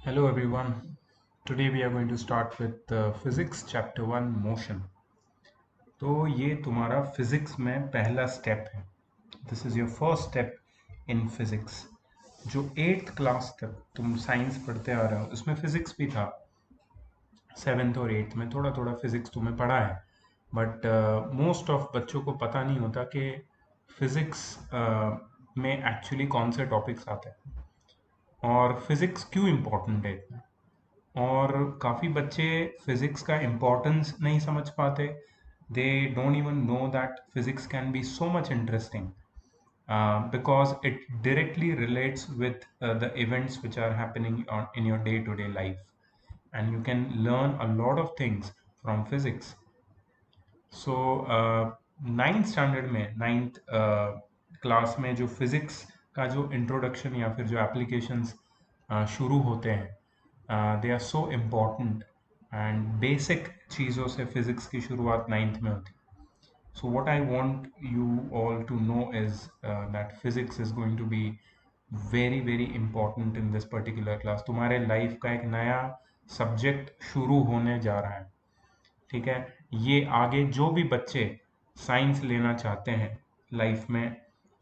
Hello everyone. Today we are going to start with physics chapter 1 motion. तो ये तुम्हारा physics में पहला स्टेप है. This is your first step in physics. जो 8th क्लास तक तुम साइंस पढ़ते आ रहे हो उसमें फिजिक्स भी था. 7th और 8th में थोड़ा थोड़ा फिजिक्स तुम्हें पढ़ा है, बट मोस्ट ऑफ बच्चों को पता नहीं होता कि फिजिक्स में एक्चुअली कौन से टॉपिक्स आते हैं और फिजिक्स क्यों इम्पोर्टेंट है इतना. और काफ़ी बच्चे फिज़िक्स का इम्पोर्टेंस नहीं समझ पाते. They don't even know that physics can be so much interesting because it directly relates with the events which are happening in your day-to-day life, and you can learn a lot of things from physics. So ninth standard में ninth class में जो physics का जो introduction या फिर जो applications शुरू होते हैं, they are so important. And basic चीज़ों से फिज़िक्स की शुरुआत नाइन्थ में होती है. So what I want you all to know is that physics is going to be very important in this particular class. तुम्हारे लाइफ का एक नया सब्जेक्ट शुरू होने जा रहा है. ठीक है. ये आगे जो भी बच्चे साइंस लेना चाहते हैं लाइफ में,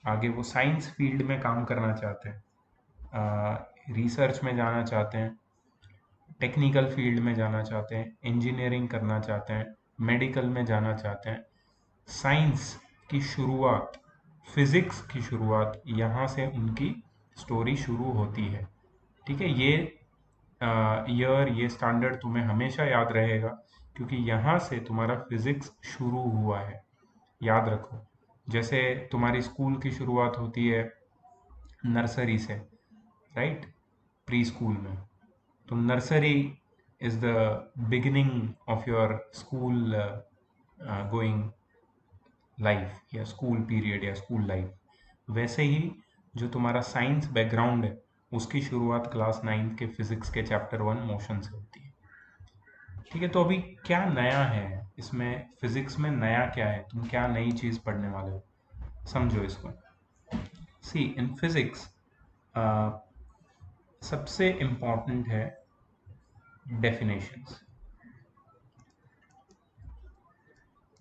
आगे वो साइंस फील्ड में काम करना चाहते हैं, रिसर्च में जाना चाहते हैं, टेक्निकल फील्ड में जाना चाहते हैं, इंजीनियरिंग करना चाहते हैं, मेडिकल में जाना चाहते हैं, साइंस की शुरुआत, फिजिक्स की शुरुआत यहाँ से उनकी स्टोरी शुरू होती है. ठीक है. ये ईयर, ये स्टैंडर्ड तुम्हें हमेशा याद रहेगा क्योंकि यहाँ से तुम्हारा फिजिक्स शुरू हुआ है. याद रखो. जैसे तुम्हारी स्कूल की शुरुआत होती है नर्सरी से, राइट, प्री स्कूल में. तो nursery is the beginning of your school going life या स्कूल पीरियड या स्कूल लाइफ. वैसे ही जो तुम्हारा साइंस बैकग्राउंड है उसकी शुरुआत क्लास 9th के फिजिक्स के चैप्टर 1 मोशन से होती है. ठीक है. तो अभी क्या नया है इसमें, फिजिक्स में नया क्या है, तुम क्या नई चीज पढ़ने वाले हो, समझो इसको. सी इन फिजिक्स सबसे इम्पॉर्टेंट है डेफिनेशंस.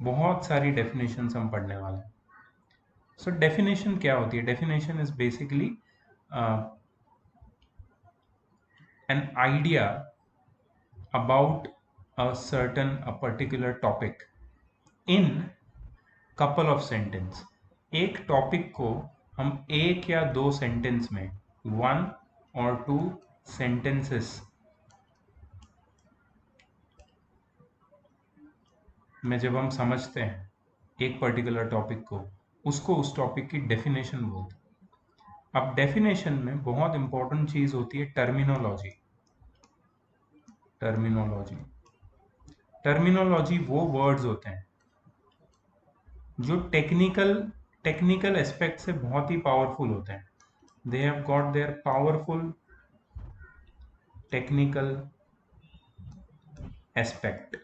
बहुत सारी डेफिनेशंस हम पढ़ने वाले हैं. सो डेफिनेशन क्या होती है? Definition is basically an idea about a particular topic in couple of sentence. एक टॉपिक को हम एक या दो सेंटेंस में, 1 or 2 sentences में जब हम समझते हैं एक पर्टिकुलर टॉपिक को, उसको उस टॉपिक की डेफिनेशन बोलते हैं. अब डेफिनेशन में बहुत इंपॉर्टेंट चीज होती है टर्मिनोलॉजी. टर्मिनोलॉजी टर्मिनोलॉजी वो वर्ड्स होते हैं जो टेक्निकल एस्पेक्ट से बहुत ही पावरफुल होते हैं. They have got their powerful technical aspect.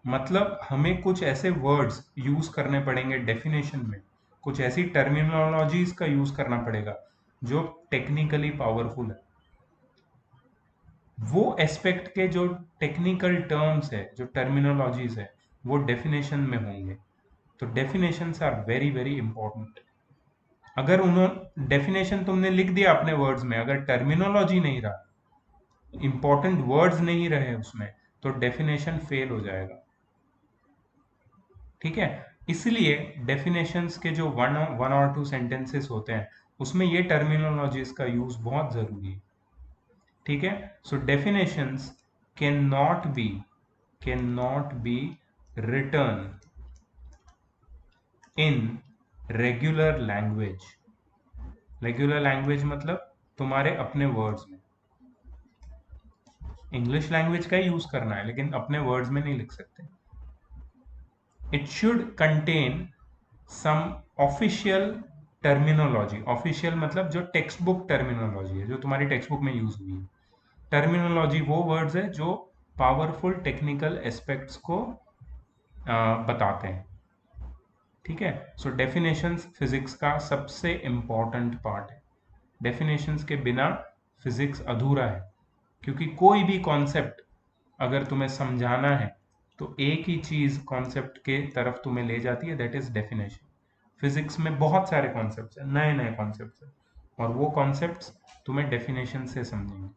मतलब हमें कुछ ऐसे वर्ड्स यूज करने पड़ेंगे डेफिनेशन में, कुछ ऐसी टर्मिनोलॉजीज का यूज करना पड़ेगा जो टेक्निकली पावरफुल है. वो एस्पेक्ट के जो टेक्निकल टर्म्स है, जो टर्मिनोलॉजीज है, वो डेफिनेशन में होंगे. तो डेफिनेशंस आर वेरी इंपॉर्टेंट. अगर उन्होंने डेफिनेशन तुमने लिख दिया अपने वर्ड्स में, अगर टर्मिनोलॉजी नहीं रहा, इंपॉर्टेंट वर्ड्स नहीं रहे उसमें, तो डेफिनेशन फेल हो जाएगा. ठीक है. इसलिए डेफिनेशंस के जो वन और टू सेंटेंसेस होते हैं उसमें ये टर्मिनोलॉजीज का यूज बहुत जरूरी है. ठीक है. So definitions can not be written in regular language. Regular language मतलब तुम्हारे अपने वर्ड्स में. इंग्लिश लैंग्वेज का ही यूज करना है लेकिन अपने वर्ड्स में नहीं लिख सकते. It should contain some official terminology. Official मतलब जो टेक्स्ट बुक टर्मिनोलॉजी है, जो तुम्हारी टेक्स्ट बुक में यूज हुई है. टर्मिनोलॉजी वो वर्ड्स है जो पावरफुल टेक्निकल एस्पेक्ट्स को बताते हैं. ठीक है. सो डेफिनेशंस फिजिक्स का सबसे इंपॉर्टेंट पार्ट है. डेफिनेशंस के बिना फिजिक्स अधूरा है, क्योंकि कोई भी कॉन्सेप्ट अगर तुम्हें समझाना है तो एक ही चीज कॉन्सेप्ट के तरफ तुम्हें ले जाती है, दैट इज डेफिनेशन। फिजिक्स में बहुत सारे कॉन्सेप्ट्स हैं, नए नए कॉन्सेप्ट्स हैं, और वो कॉन्सेप्ट्स तुम्हें डेफिनेशन से समझेंगे।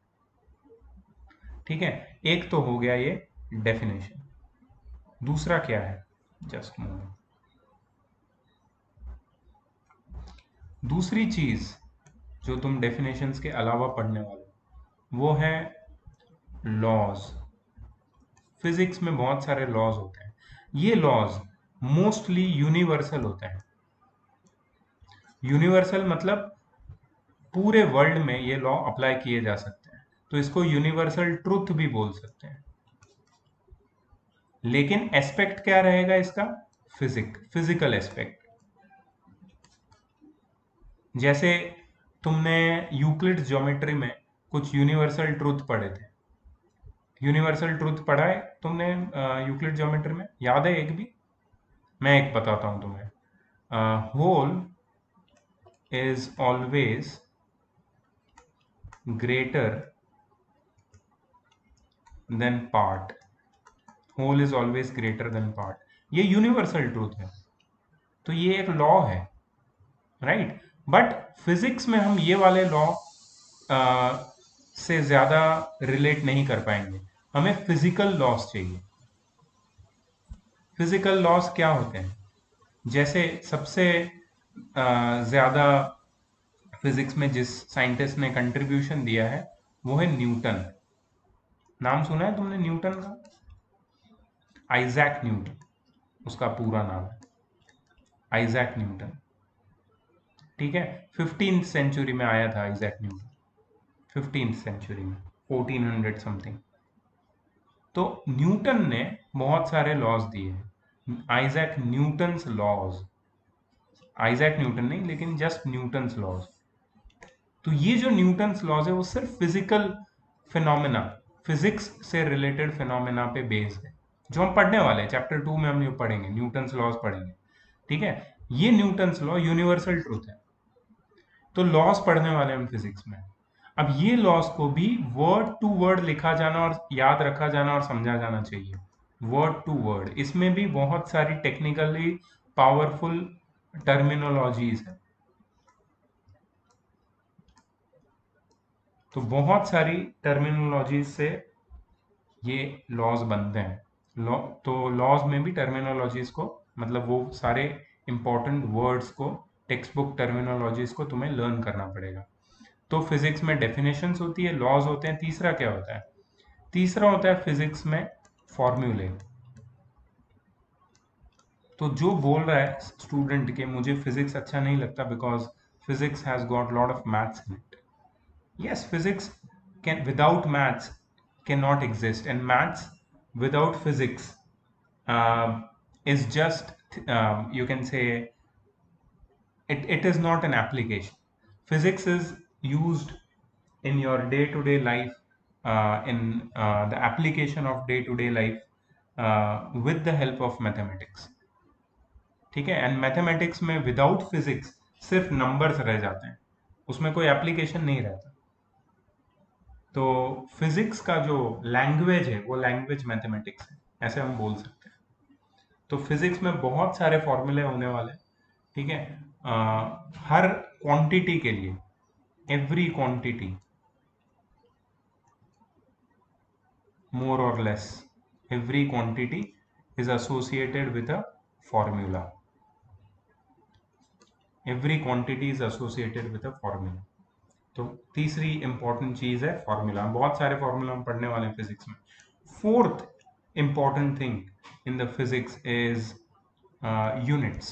ठीक है, एक तो हो गया ये डेफिनेशन। दूसरा क्या है, जस्ट मूव। दूसरी चीज जो तुम डेफिनेशंस के अलावा पढ़ने वाले हो, वो है लॉज। फिजिक्स में बहुत सारे लॉज होते हैं। ये लॉज मोस्टली यूनिवर्सल होते हैं। यूनिवर्सल मतलब पूरे वर्ल्ड में ये लॉ अप्लाई किए जा सकते हैं, तो इसको यूनिवर्सल ट्रुथ भी बोल सकते हैं। लेकिन एस्पेक्ट क्या रहेगा इसका, फिजिकल एस्पेक्ट। जैसे तुमने यूक्लिड ज्योमेट्री में कुछ यूनिवर्सल ट्रुथ पढ़े थे। यूनिवर्सल ट्रुथ पढ़ा है तुमने यूक्लिड ज्योमेट्री में, याद है एक भी? मैं एक बताता हूं तुम्हें। Whole is always greater than part. Whole is always greater than part, ये यूनिवर्सल ट्रूथ है, तो ये एक लॉ है, राइट। बट फिजिक्स में हम ये वाले लॉ से ज्यादा रिलेट नहीं कर पाएंगे, हमें फिजिकल लॉस चाहिए। फिजिकल लॉस क्या होते हैं, जैसे सबसे ज्यादा फिजिक्स में जिस साइंटिस्ट ने कंट्रीब्यूशन दिया है वो है न्यूटन। नाम सुना है तुमने न्यूटन का? आइजैक न्यूटन उसका पूरा नाम है, आइजैक न्यूटन। ठीक है, 15th सेंचुरी में आया था आइजैक न्यूटन, 15th सेंचुरी में, 1400 समथिंग। तो न्यूटन ने बहुत सारे लॉज दिए हैं, Isaac Newton's laws. Isaac Newton नहीं, लेकिन जस्ट न्यूटन्स लॉज। तो ये जो न्यूटन्स लॉज है वो सिर्फ फिजिकल फिनोमेना, फिजिक्स से रिलेटेड फिनोमेना पे बेस्ड है, जो हम पढ़ने वाले हैं चैप्टर 2 में। हम ये पढ़ेंगे, न्यूटन्स लॉज पढ़ेंगे। ठीक है, ये न्यूटन्स लॉ यूनिवर्सल ट्रूथ है, तो लॉस पढ़ने वाले हम फिजिक्स में। अब ये लॉस को भी वर्ड टू वर्ड लिखा जाना और याद रखा जाना और समझा जाना चाहिए, वर्ड टू वर्ड। इसमें भी बहुत सारी टेक्निकली पावरफुल टर्मिनोलॉजीज है, तो बहुत सारी टर्मिनोलॉजीज से ये लॉज बनते हैं। तो लॉज में भी टर्मिनोलॉजीज को, मतलब वो सारे इंपॉर्टेंट वर्ड्स को, टेक्स्ट बुक टर्मिनोलॉजीज को तुम्हें लर्न करना पड़ेगा। तो फिजिक्स में डेफिनेशंस होती है, लॉज होते हैं। तीसरा क्या होता है, तीसरा होता है फिजिक्स में फॉर्मूले। तो जो बोल रहा है स्टूडेंट के मुझे फिजिक्स अच्छा नहीं लगता because physics has got lot of maths in it, yes, physics can without maths cannot exist, and maths without physics uh, is just you can say it is not an application. Physics is used in your day-to-day life, in the application of day-to-day life with the help of mathematics. ठीक है, and mathematics में without physics सिर्फ numbers रह जाते हैं, उसमें कोई application नहीं रहता। तो फिजिक्स का जो लैंग्वेज है वो लैंग्वेज मैथमेटिक्स है, ऐसे हम बोल सकते हैं। तो फिजिक्स में बहुत सारे फॉर्मूले होने वाले हैं। ठीक है, हर क्वांटिटी के लिए, every quantity, more or less every quantity is associated with a formula. Every quantity is associated with a formula. तो तीसरी इंपॉर्टेंट चीज है फॉर्मूला। बहुत सारे फॉर्मूला हम पढ़ने वाले हैं फिजिक्स में। Fourth important thing in the physics is units.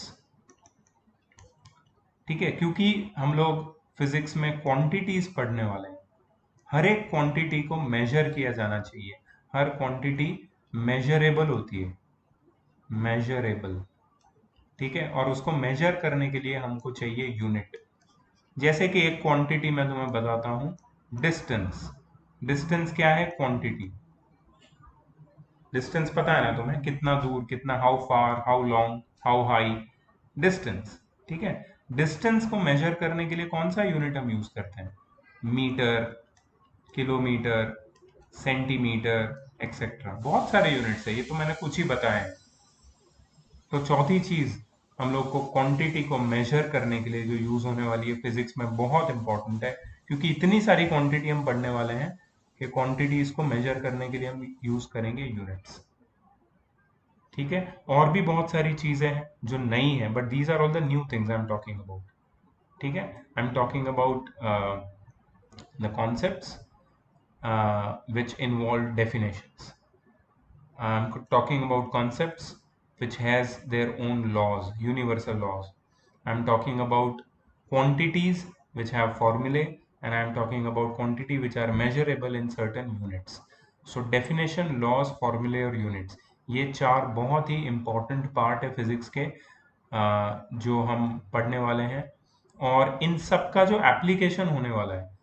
ठीक है, क्योंकि हम लोग फिजिक्स में क्वांटिटीज पढ़ने वाले हैं, हर एक क्वांटिटी को मेजर किया जाना चाहिए। हर क्वांटिटी मेजरेबल होती है, मेजरेबल। ठीक है, और उसको मेजर करने के लिए हमको चाहिए यूनिट। जैसे कि एक क्वांटिटी मैं तुम्हें बताता हूं, डिस्टेंस। डिस्टेंस क्या है, क्वांटिटी। डिस्टेंस पता है ना तुम्हें, कितना दूर, कितना, how far, how long, how high, distance. ठीक है, डिस्टेंस को मेजर करने के लिए कौन सा यूनिट हम यूज करते हैं? मीटर, किलोमीटर, सेंटीमीटर एक्सेट्रा, बहुत सारे यूनिट्स है, ये तो मैंने कुछ ही बताया है। तो चौथी चीज हम लोग को क्वांटिटी को मेजर करने के लिए जो यूज होने वाली है फिजिक्स में, बहुत इंपॉर्टेंट है, क्योंकि इतनी सारी क्वांटिटी हम पढ़ने वाले हैं कि क्वांटिटीज को मेजर करने के लिए हम यूज करेंगे यूनिट्स। ठीक है, और भी बहुत सारी चीजें हैं जो नई हैं, but these are all the new things I am talking about. ठीक है, I am talking about the concepts which involve definitions. I'm talking about concepts which has their own laws, universal laws. I'm talking about quantities which have formulae, and I'm talking about quantity which are measurable in certain units. So definition, laws, formulae और units, ये चार बहुत ही important part है physics के, जो हम पढ़ने वाले हैं। और इन सब का जो application होने वाला है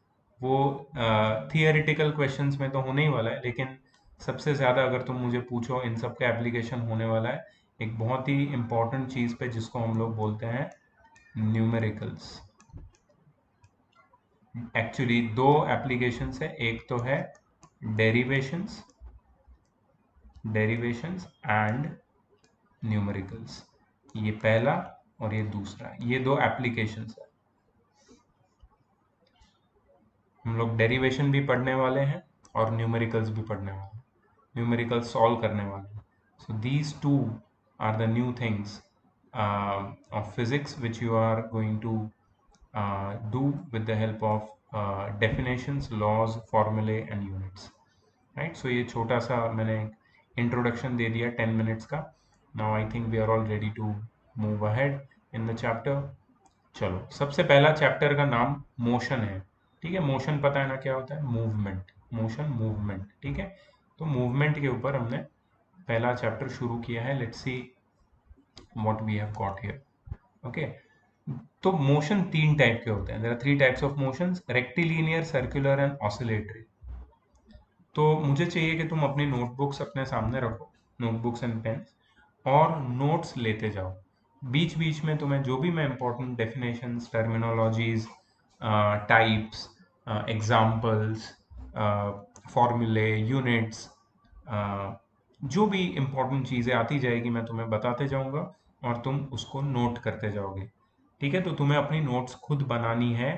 वो थियोरिटिकल क्वेश्चंस में तो होने ही वाला है, लेकिन सबसे ज़्यादा अगर तुम मुझे पूछो इन सब का एप्लीकेशन होने वाला है एक बहुत ही इम्पोर्टेंट चीज़ पे, जिसको हम लोग बोलते हैं न्यूमेरिकल्स। एक्चुअली दो एप्लीकेशंस है, एक तो है डेरिवेशंस, डेरिवेशंस एंड न्यूमेरिकल्स, ये पहला और ये दूसरा, ये दो एप्लीकेशंस है। हम लोग डेरिवेशन भी पढ़ने वाले हैं और न्यूमेरिकल्स भी पढ़ने वाले हैं, न्यूमेरिकल्स सॉल्व करने वाले हैं। So these two are the new things of physics which you are going to do with the help of definitions, laws, formulae and units, right? So ये छोटा सा मैंने इंट्रोडक्शन दे दिया 10 मिनट्स का। Now I think we are all ready to move ahead in the chapter. चलो, सबसे पहला chapter का नाम मोशन है। ठीक है, मोशन पता है ना क्या होता है? Movement, motion movement. ठीक है, तो मूवमेंट के ऊपर हमने पहला चैप्टर शुरू किया है। Let's see what we have got here. Okay, तो मोशन तीन टाइप के होते हैं। There are three types of motions, rectilinear, circular and oscillatory. तो मुझे चाहिए कि तुम अपनी नोटबुक्स अपने सामने रखो, नोटबुक्स एंड पेन्स, और नोट्स लेते जाओ। बीच बीच में तुम्हें जो भी मैं important definitions, terminologies, types, examples, फॉर्मूले, यूनिट्स, जो भी इंपॉर्टेंट चीज़ें आती जाएगी मैं तुम्हें बताते जाऊंगा और तुम उसको नोट करते जाओगे। ठीक है, तो तुम्हें अपनी नोट्स खुद बनानी है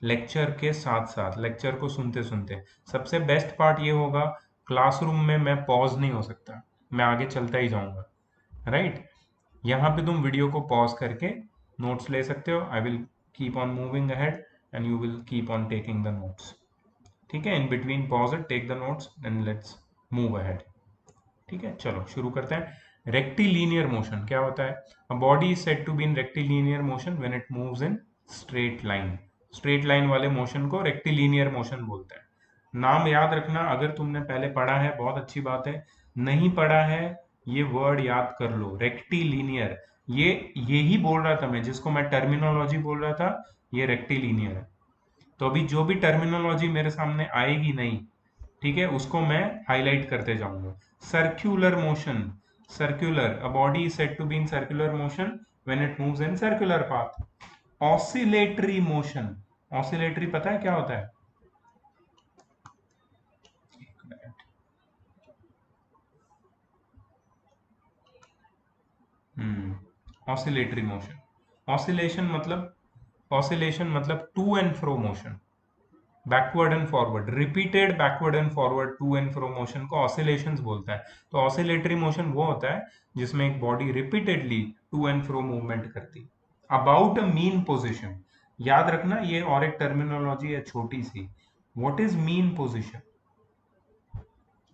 लेक्चर के साथ साथ, लेक्चर को सुनते सुनते। सबसे बेस्ट पार्ट ये होगा, क्लासरूम में मैं पॉज नहीं हो सकता, मैं आगे चलता ही जाऊंगा, राइट? यहाँ पे तुम वीडियो को पॉज करके नोट्स ले सकते हो। I will keep on moving ahead and you will keep on taking the notes. ठीक है, in between pause it, take the notes, then let's move ahead. ठीक है, चलो शुरू करते हैं। रेक्टिलिनियर मोशन क्या होता है? A body is said to be in rectilinear motion when it moves in straight line. Straight line वाले मोशन को रेक्टिलिनियर मोशन बोलते हैं। नाम याद रखना, अगर तुमने पहले पढ़ा है बहुत अच्छी बात है, नहीं पढ़ा है ये वर्ड याद कर लो, रेक्टिलिनियर। ये ही बोल रहा था मैं, जिसको मैं टर्मिनोलॉजी बोल रहा था, ये रेक्टिलिनियर है। तो अभी जो भी टर्मिनोलॉजी मेरे सामने आएगी नहीं, ठीक है, उसको मैं हाईलाइट करते जाऊंगा। Circular motion, circular, a body is said to be in circular motion when it moves in circular path. Oscillatory motion, oscillatory पता है क्या होता है? ऑसिलेटरी मोशन, ऑसिलेशन मतलब to and fro motion, backward and forward, repeated backward and forward to and fro motion को oscillations बोलता है। तो ऑसिलेटरी मोशन वो होता है जिसमें एक body repeatedly to and fro movement करती है अबाउट अ मीन पोजिशन। याद रखना, ये और एक टर्मिनोलॉजी है छोटी सी। What is mean position?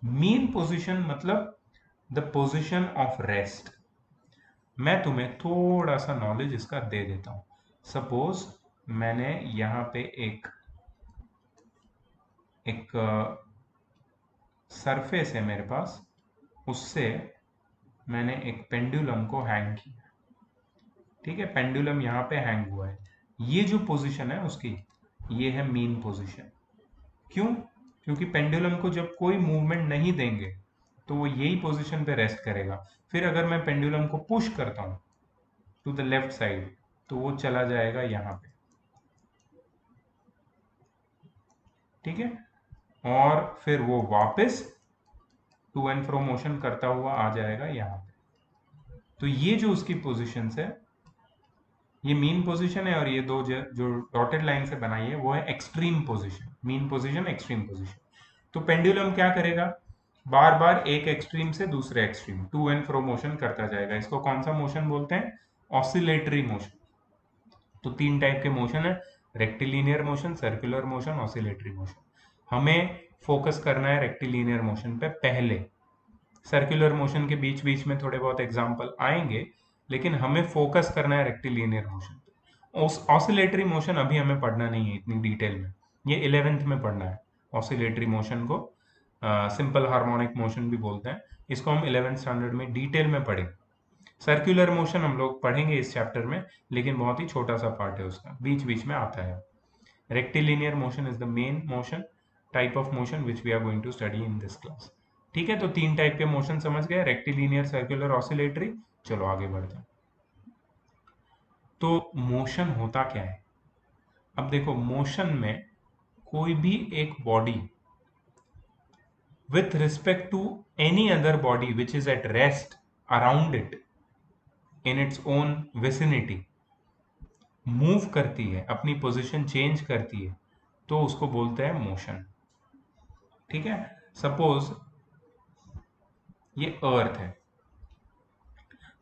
Mean position मतलब द पोजिशन ऑफ रेस्ट। मैं तुम्हें थोड़ा सा नॉलेज इसका दे देता हूं। सपोज मैंने यहां पे एक एक सरफेस है मेरे पास, उससे मैंने एक पेंडुलम को हैंग किया। ठीक है, पेंडुलम यहाँ पे हैंग हुआ है, ये जो पोजीशन है उसकी, ये है मीन पोजीशन। क्यों? क्योंकि पेंडुलम को जब कोई मूवमेंट नहीं देंगे तो वो यही पोजीशन पे रेस्ट करेगा। फिर अगर मैं पेंडुलम को पुश करता हूँ टू द लेफ्ट साइड, तो वो चला जाएगा यहाँ पे, ठीक है, और फिर वो वापस टू एंड फ्रो मोशन करता हुआ आ जाएगा यहाँ पे। तो ये जो उसकी पोजिशंस है, ये मीन पोजीशन है, और ये दो जो डॉटेड लाइन से बनाई है वो है extreme position, mean position, extreme position. तो पेंडुलम क्या करेगा, बार बार एक एक्सट्रीम से दूसरे extreme to and fro motion करता जाएगा। इसको कौन सा मोशन बोलते हैं, ऑसिलेटरी मोशन। तो तीन टाइप के मोशन है, rectilinear motion, circular motion, oscillatory motion. हमें फोकस करना है रेक्टिलिनियर मोशन पे पहले, सर्कुलर मोशन के बीच बीच में थोड़े बहुत एग्जाम्पल आएंगे, लेकिन हमें फोकस करना है रेक्टिलिनियर मोशन पे। ऑसिलेटरी मोशन अभी हमें पढ़ना नहीं है इतनी डिटेल में, ये 11th में पढ़ना है। ऑसिलेटरी मोशन को सिंपल हार्मोनिक मोशन भी बोलते हैं, इसको हम 11th स्टैंडर्ड में डिटेल में पढ़ेंगे। सर्कुलर मोशन हम लोग पढ़ेंगे इस चैप्टर में, लेकिन बहुत ही छोटा सा पार्ट है उसका, बीच बीच में आता है। Rectilinear motion is the main motion, type of motion which we are going to study in this class. ठीक है, तो तीन टाइप के मोशन समझ गए, रेक्टिलिनियर, सर्कुलर, ऑसिलेटरी। चलो आगे बढ़ते हैं। तो मोशन होता क्या है, अब देखो, मोशन में कोई भी एक body with respect to any other body which is at rest around it in its own vicinity move करती है, अपनी पोजीशन चेंज करती है, तो उसको बोलते हैं मोशन। ठीक है, सपोज ये अर्थ है,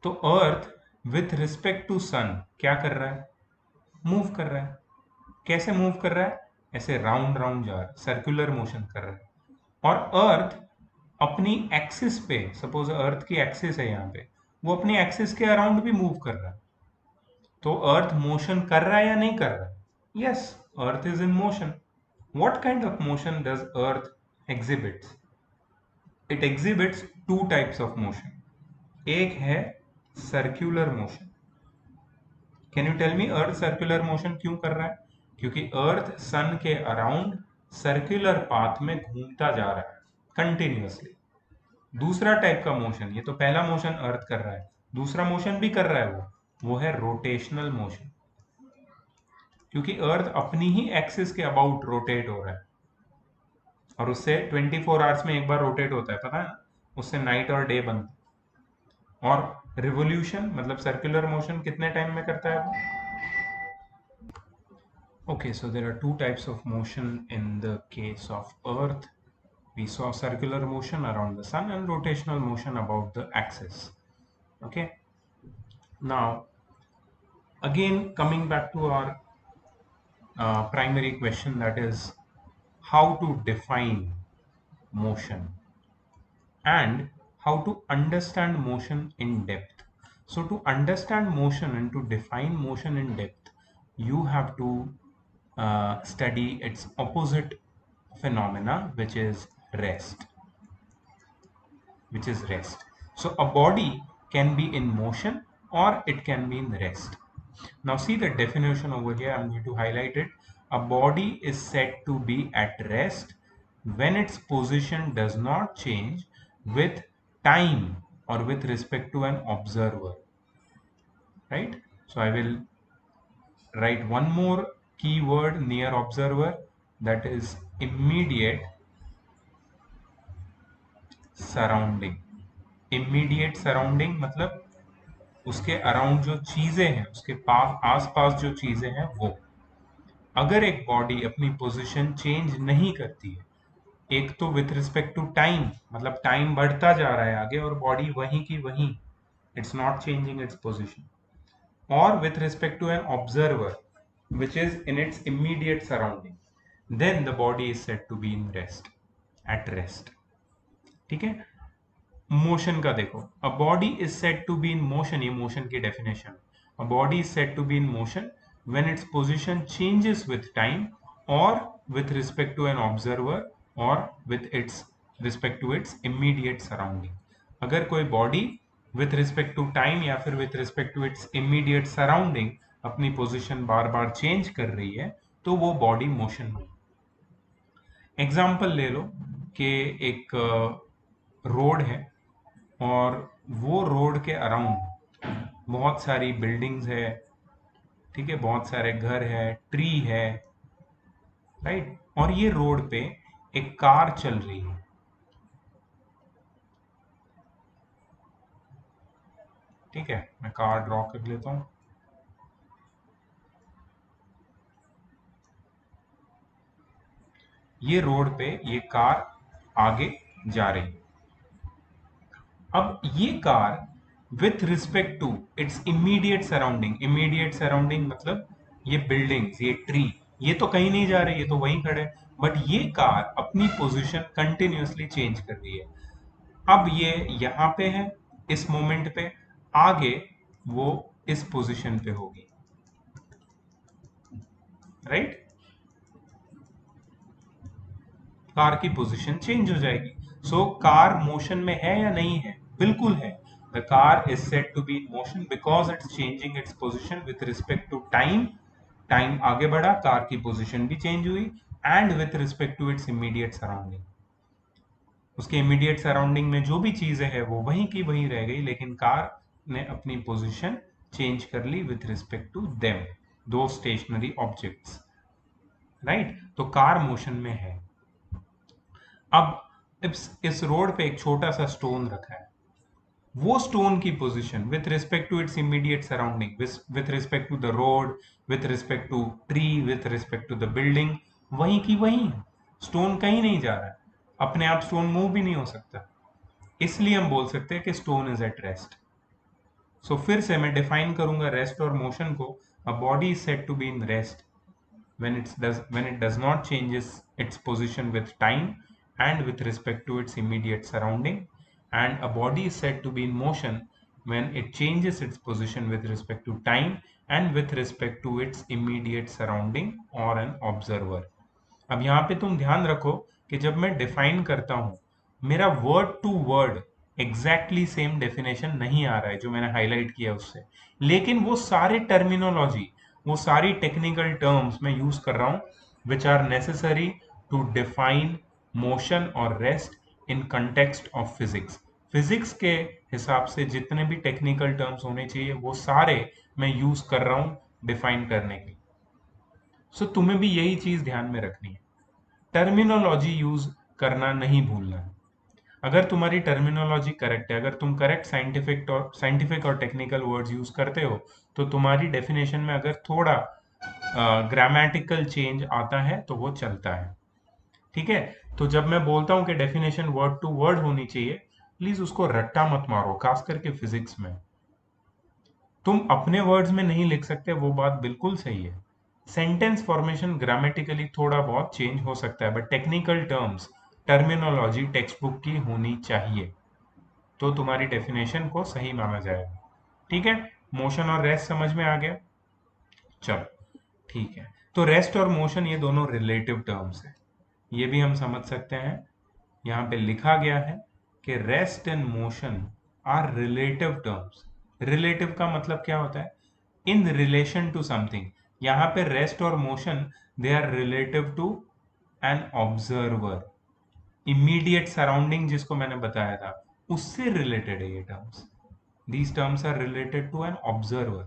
तो अर्थ विथ रिस्पेक्ट टू सन क्या कर रहा है, मूव कर रहा है। कैसे मूव कर रहा है, ऐसे राउंड राउंड जा रहा है, सर्कुलर मोशन कर रहा है। और अर्थ अपनी एक्सिस पे, सपोज अर्थ की एक्सिस है यहाँ पे, वो अपनी एक्सिस के अराउंड भी मूव कर रहा है। तो अर्थ मोशन कर रहा है या नहीं कर रहा है, yes, earth is in motion. What kind of motion does earth exhibits, it exhibits two types of motion. एक है circular motion. Can you tell me earth circular motion क्यों कर रहा है, क्योंकि अर्थ सन के अराउंड सर्कुलर पाथ में घूमता जा रहा है कंटिन्यूअसली। दूसरा टाइप का मोशन, ये तो पहला मोशन अर्थ कर रहा है, दूसरा मोशन भी कर रहा है वो है रोटेशनल मोशन, क्योंकि अर्थ अपनी ही एक्सिस के अबाउट रोटेट हो रहा है, और उससे 24 आवर्स में एक बार रोटेट होता है, पता है, उससे नाइट और डे बनता है। और रिवोल्यूशन मतलब सर्कुलर मोशन कितने टाइम में करता है वो। Okay, so there are two types of motion in the case of Earth. We saw circular motion around the sun and rotational motion about the axis. Okay, now again coming back to our primary question, that is how to define motion and how to understand motion in depth. So to understand motion and to define motion in depth, you have to study its opposite phenomena, which is rest. So a body can be in motion or it can be in rest. Now see the definition over here, I'm going to highlight it. A body is said to be at rest when its position does not change with time or with respect to an observer. Right? So I will write one more keyword near observer, that is immediate surrounding. Immediate surrounding मतलब उसके around जो चीजें हैं, उसके पास आसपास जो चीजें हैं वो। अगर एक बॉडी अपनी पोजीशन चेंज नहीं करती है, एक तो विथ रिस्पेक्ट टू टाइम, मतलब टाइम बढ़ता जा रहा है आगे और बॉडी वहीं की वहीं, it's not changing its position, और with respect to an observer which is in its immediate surrounding, then the body is said to be in rest, at rest. ठीक है, मोशन का देखो, a body is said to be in motion, ये motion की definition. A body is said to be in motion when its position changes with time और with respect to an observer और with its respect to its immediate surrounding. अगर कोई body with respect to time या फिर with respect to its immediate surrounding अपनी position बार बार change कर रही है, तो वो बॉडी मोशन में। एग्जाम्पल ले लो कि एक रोड है और वो रोड के अराउंड बहुत सारी बिल्डिंग्स है, ठीक है, बहुत सारे घर है, ट्री है, राइट। और ये रोड पे एक कार चल रही है, ठीक है, मैं कार ड्रॉ कर लेता हूं। ये रोड पे ये कार आगे जा रही है। अब ये car with respect to its immediate surrounding मतलब ये बिल्डिंग्स, ये ट्री, ये तो कहीं नहीं जा रही, ये तो वहीं खड़े, बट ये कार अपनी पोजीशन कंटिन्यूअसली चेंज कर रही है। अब ये यहाँ पे है इस मोमेंट पे, आगे वो इस पोजीशन पे होगी, राइट। कार की पोजीशन चेंज हो जाएगी। सो कार मोशन में है या नहीं है? बिल्कुल है। The car is said to be in motion because it's changing its position with respect to time. Time आगे बढ़ा, कार की पोजीशन भी चेंज हुई, and with respect to its immediate surrounding. उसके इमीडिएट सराउंडिंग में जो भी चीजें है वो वहीं की वहीं रह गई, लेकिन कार ने अपनी पोजीशन चेंज कर ली विथ रिस्पेक्ट टू देम, दो स्टेशनरी ऑब्जेक्ट्स, राइट। तो कार मोशन में है। अब इस रोड पे एक छोटा सा स्टोन रखा है, वो स्टोन की position with respect to its immediate surrounding, with respect to the road, with respect to tree, with respect to the building, वहीं की वहीं है। स्टोन कहीं नहीं जा रहा है, अपने आप स्टोन मूव भी नहीं हो सकता, इसलिए हम बोल सकते हैं कि stone is at rest. So फिर से मैं डिफाइन करूंगा रेस्ट और मोशन को। A body is said to be in rest when it does not changes its position with time and with respect to its immediate surrounding, and a body is said to be in motion when it changes its position with respect to time and with respect to its immediate surrounding or an observer. अब यहाँ पे तुम ध्यान रखो कि जब मैं define करता हूँ, मेरा word to word exactly same definition नहीं आ रहा है जो मैंने हाईलाइट किया उससे, लेकिन वो सारे टर्मिनोलॉजी, वो सारी टेक्निकल टर्म्स मैं यूज कर रहा हूँ which are necessary to define motion और rest in context of physics. Physics के हिसाब से जितने भी टेक्निकल टर्म्स होने चाहिए वो सारे मैं यूज कर रहा हूँ डिफाइन करने के लिए। सो तुम्हें भी यही चीज ध्यान में रखनी है, टर्मिनोलॉजी यूज करना नहीं भूलना है। अगर तुम्हारी टर्मिनोलॉजी करेक्ट है, अगर तुम करेक्ट साइंटिफिक और टेक्निकल वर्ड्स यूज करते हो, तो तुम्हारी डेफिनेशन में अगर थोड़ा ग्रामेटिकल चेंज आता है तो वो चलता है, ठीक है। तो जब मैं बोलता हूं कि डेफिनेशन वर्ड टू वर्ड होनी चाहिए, प्लीज उसको रट्टा मत मारो, खास करके फिजिक्स में। तुम अपने वर्ड्स में नहीं लिख सकते, वो बात बिल्कुल सही है। सेंटेंस फॉर्मेशन ग्रामेटिकली थोड़ा बहुत चेंज हो सकता है, but technical terms, terminology text book की होनी चाहिए, तो तुम्हारी डेफिनेशन को सही माना जाएगा, ठीक है। मोशन और रेस्ट समझ में आ गया? चलो ठीक है। तो रेस्ट और मोशन ये दोनों रिलेटिव टर्म्स है, ये भी हम समझ सकते हैं। यहाँ पे लिखा गया है कि rest and motion are relative terms. Relative का मतलब क्या होता है? In relation to something. यहाँ पे रेस्ट और motion they are relative to an observer, immediate surrounding जिसको मैंने बताया था उससे रिलेटेड है ये terms. These terms are related to an observer.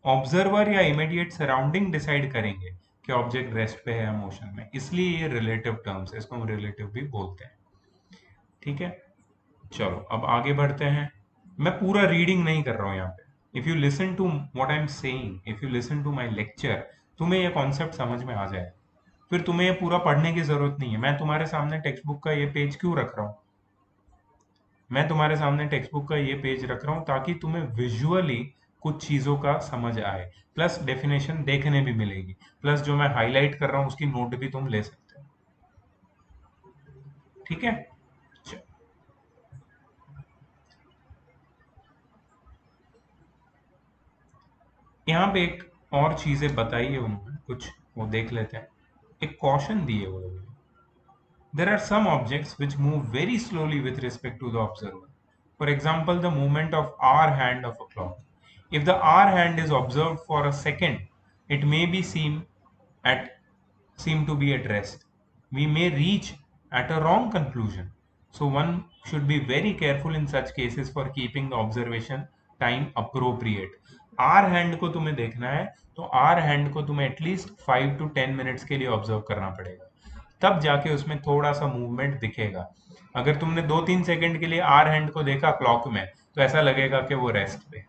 Observer या इमीडिएट सराउंडिंग डिसाइड करेंगे कि ऑब्जेक्ट रेस्ट पे है या मोशन में, इसलिए ये रिलेटिव टर्म्स है, इसको हम रिलेटिव भी बोलते हैं, ठीक है। चलो अब आगे बढ़ते हैं। मैं पूरा रीडिंग नहीं कर रहा हूँ यहाँ पे। If you listen to what I am saying, if you listen to my lecture, तुम्हें ये कॉन्सेप्ट समझ में आ जाए, फिर तुम्हें ये पूरा पढ़ने की जरूरत नहीं है। मैं तुम्हारे सामने टेक्स्ट बुक का ये पेज क्यों रख रहा हूँ? मैं तुम्हारे सामने टेक्स्ट बुक का ये पेज रख रहा हूँ ताकि तुम्हें विजुअली कुछ चीजों का समझ आए, प्लस डेफिनेशन देखने भी मिलेगी, प्लस जो मैं हाईलाइट कर रहा हूँ उसकी नोट भी तुम ले सकते हो, ठीक है। यहाँ पे एक और चीजें बताई है उन्होंने कुछ, वो देख लेते हैं। एक कॉशन दिए वो लोगों ने। There are some objects which move very slowly with respect to the observer. For example, the movement of hour hand of a clock. If the hour hand is observed for a second, it may be at seem to be at rest. We may reach at a wrong conclusion. So one should be very careful in such cases for keeping the observation time appropriate. Hour hand को तुम्हें देखना है तो are hand को तुम्हें at least 5 to 10 minutes के लिए observe करना पड़ेगा, तब जाके उसमें थोड़ा सा मूवमेंट दिखेगा। अगर तुमने 2-3 सेकंड के लिए आर हैंड को देखा क्लॉक में तो ऐसा लगेगा कि वो रेस्ट पे।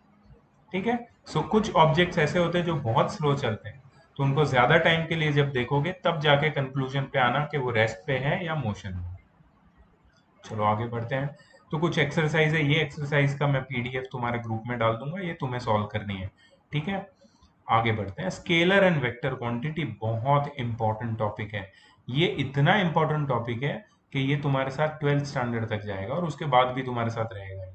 ठीक है। सो कुछ ऑब्जेक्ट्स ऐसे होते हैं जो बहुत स्लो चलते हैं, तो उनको ज्यादा टाइम के लिए जब देखोगे तब जाके कंक्लूजन पे आना कि वो रेस्ट पे है या मोशन में। चलो आगे बढ़ते हैं। तो कुछ एक्सरसाइज है, ये एक्सरसाइज का मैं पीडीएफ तुम्हारे ग्रुप में डाल दूंगा, ये तुम्हें सॉल्व करनी है। ठीक है। आगे बढ़ते हैं। स्केलर एंड वेक्टर क्वांटिटी बहुत इंपॉर्टेंट टॉपिक है। ये इतना इंपॉर्टेंट टॉपिक है कि ये तुम्हारे साथ 12th स्टैंडर्ड तक जाएगा और उसके बाद भी तुम्हारे साथ रहेगा।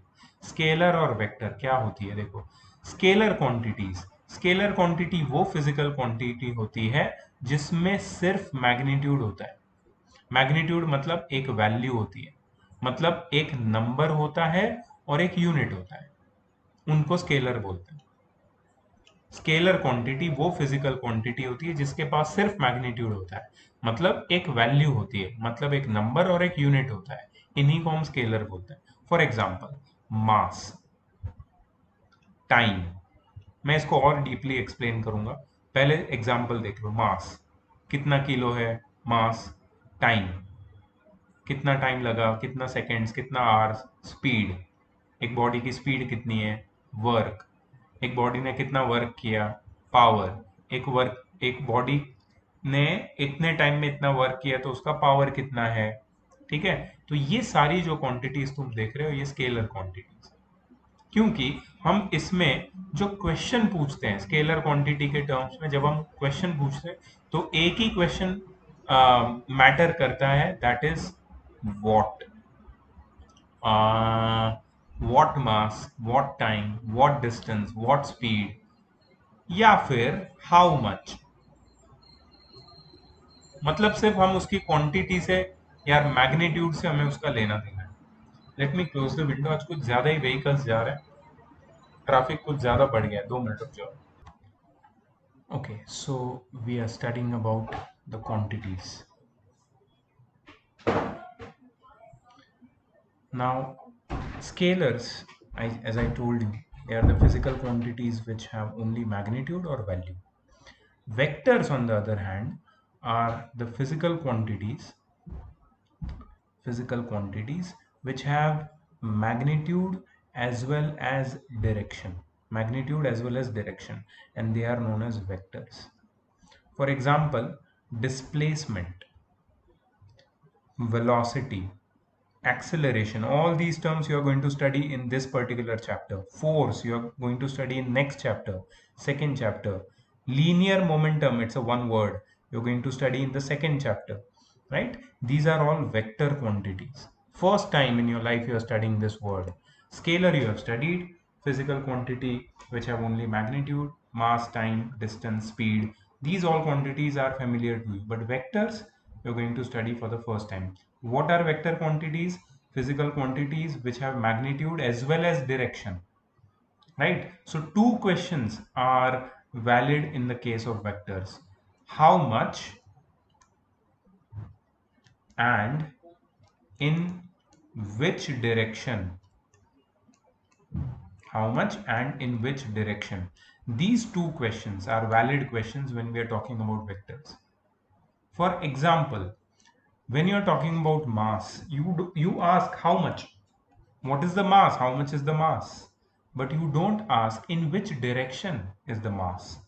स्केलर और वेक्टर क्या होती है, देखो। स्केलर क्वांटिटीज, स्केलर क्वांटिटी वो फिजिकल क्वांटिटी होती है जिसमें सिर्फ मैग्नीट्यूड होता है। मैग्नीट्यूड मतलब एक वैल्यू होती है, मतलब एक नंबर होता है और एक यूनिट होता है, उनको स्केलर बोलते हैं। स्केलर क्वांटिटी वो फिजिकल क्वांटिटी होती है जिसके पास सिर्फ मैग्नीट्यूड होता है, मतलब एक वैल्यू होती है, मतलब एक नंबर और एक यूनिट होता है, इन्हीं को हम स्केलर बोलते हैं। For example mass, time. मैं इसको और डीपली एक्सप्लेन करूंगा, पहले एग्जाम्पल देख लो। मास कितना किलो है, मास। टाइम कितना टाइम लगा, कितना सेकेंड्स, कितना आवर्स। स्पीड, एक बॉडी की स्पीड कितनी है। वर्क, एक बॉडी ने कितना वर्क किया। पावर, एक बॉडी ने इतने टाइम में इतना वर्क किया तो उसका पावर कितना है। ठीक है। तो ये सारी जो क्वांटिटीज तुम देख रहे हो ये स्केलर क्वांटिटीज, क्योंकि हम इसमें जो क्वेश्चन पूछते हैं स्केलर क्वांटिटी के टर्म्स में, जब हम क्वेश्चन पूछते हैं तो एक ही क्वेश्चन मैटर करता है, that is what. What mass, what time, what distance, what speed, या फिर हाउ मच। मतलब सिर्फ हम उसकी क्वांटिटी से या मैग्नीट्यूड से हमें उसका लेना देना है। Let me close the window, आज कुछ ज्यादा ही व्हीकल्स जा रहे हैं, ट्रैफिक कुछ ज्यादा बढ़ गया है, 2 मिनट रुक जाओ। Okay, so we are studying about the quantities. Now, scalars, as I told you, they are the physical quantities which have only magnitude or value. Vectors, on the other hand, are the physical quantities which have magnitude as well as direction. Magnitude as well as direction, and they are known as vectors. For example, displacement, velocity, acceleration, all these terms you are going to study in this particular chapter. Force you are going to study in next chapter, second chapter. Linear momentum, it's a one word, you're going to study in the second chapter, right? These are all vector quantities. First time in your life you are studying this word. Scalar you have studied, physical quantity which have only magnitude, mass, time, distance, speed. These all quantities are familiar to you, but vectors you're going to study for the first time. What are vector quantities? Physical quantities which have magnitude as well as direction, right? So two questions are valid in the case of vectors. How much and in which direction? How much and in which direction? These two questions are valid questions when we are talking about vectors. For example, when you are talking about mass, you ask how much. What is the mass? How much is the mass? But you don't ask in which direction is the mass.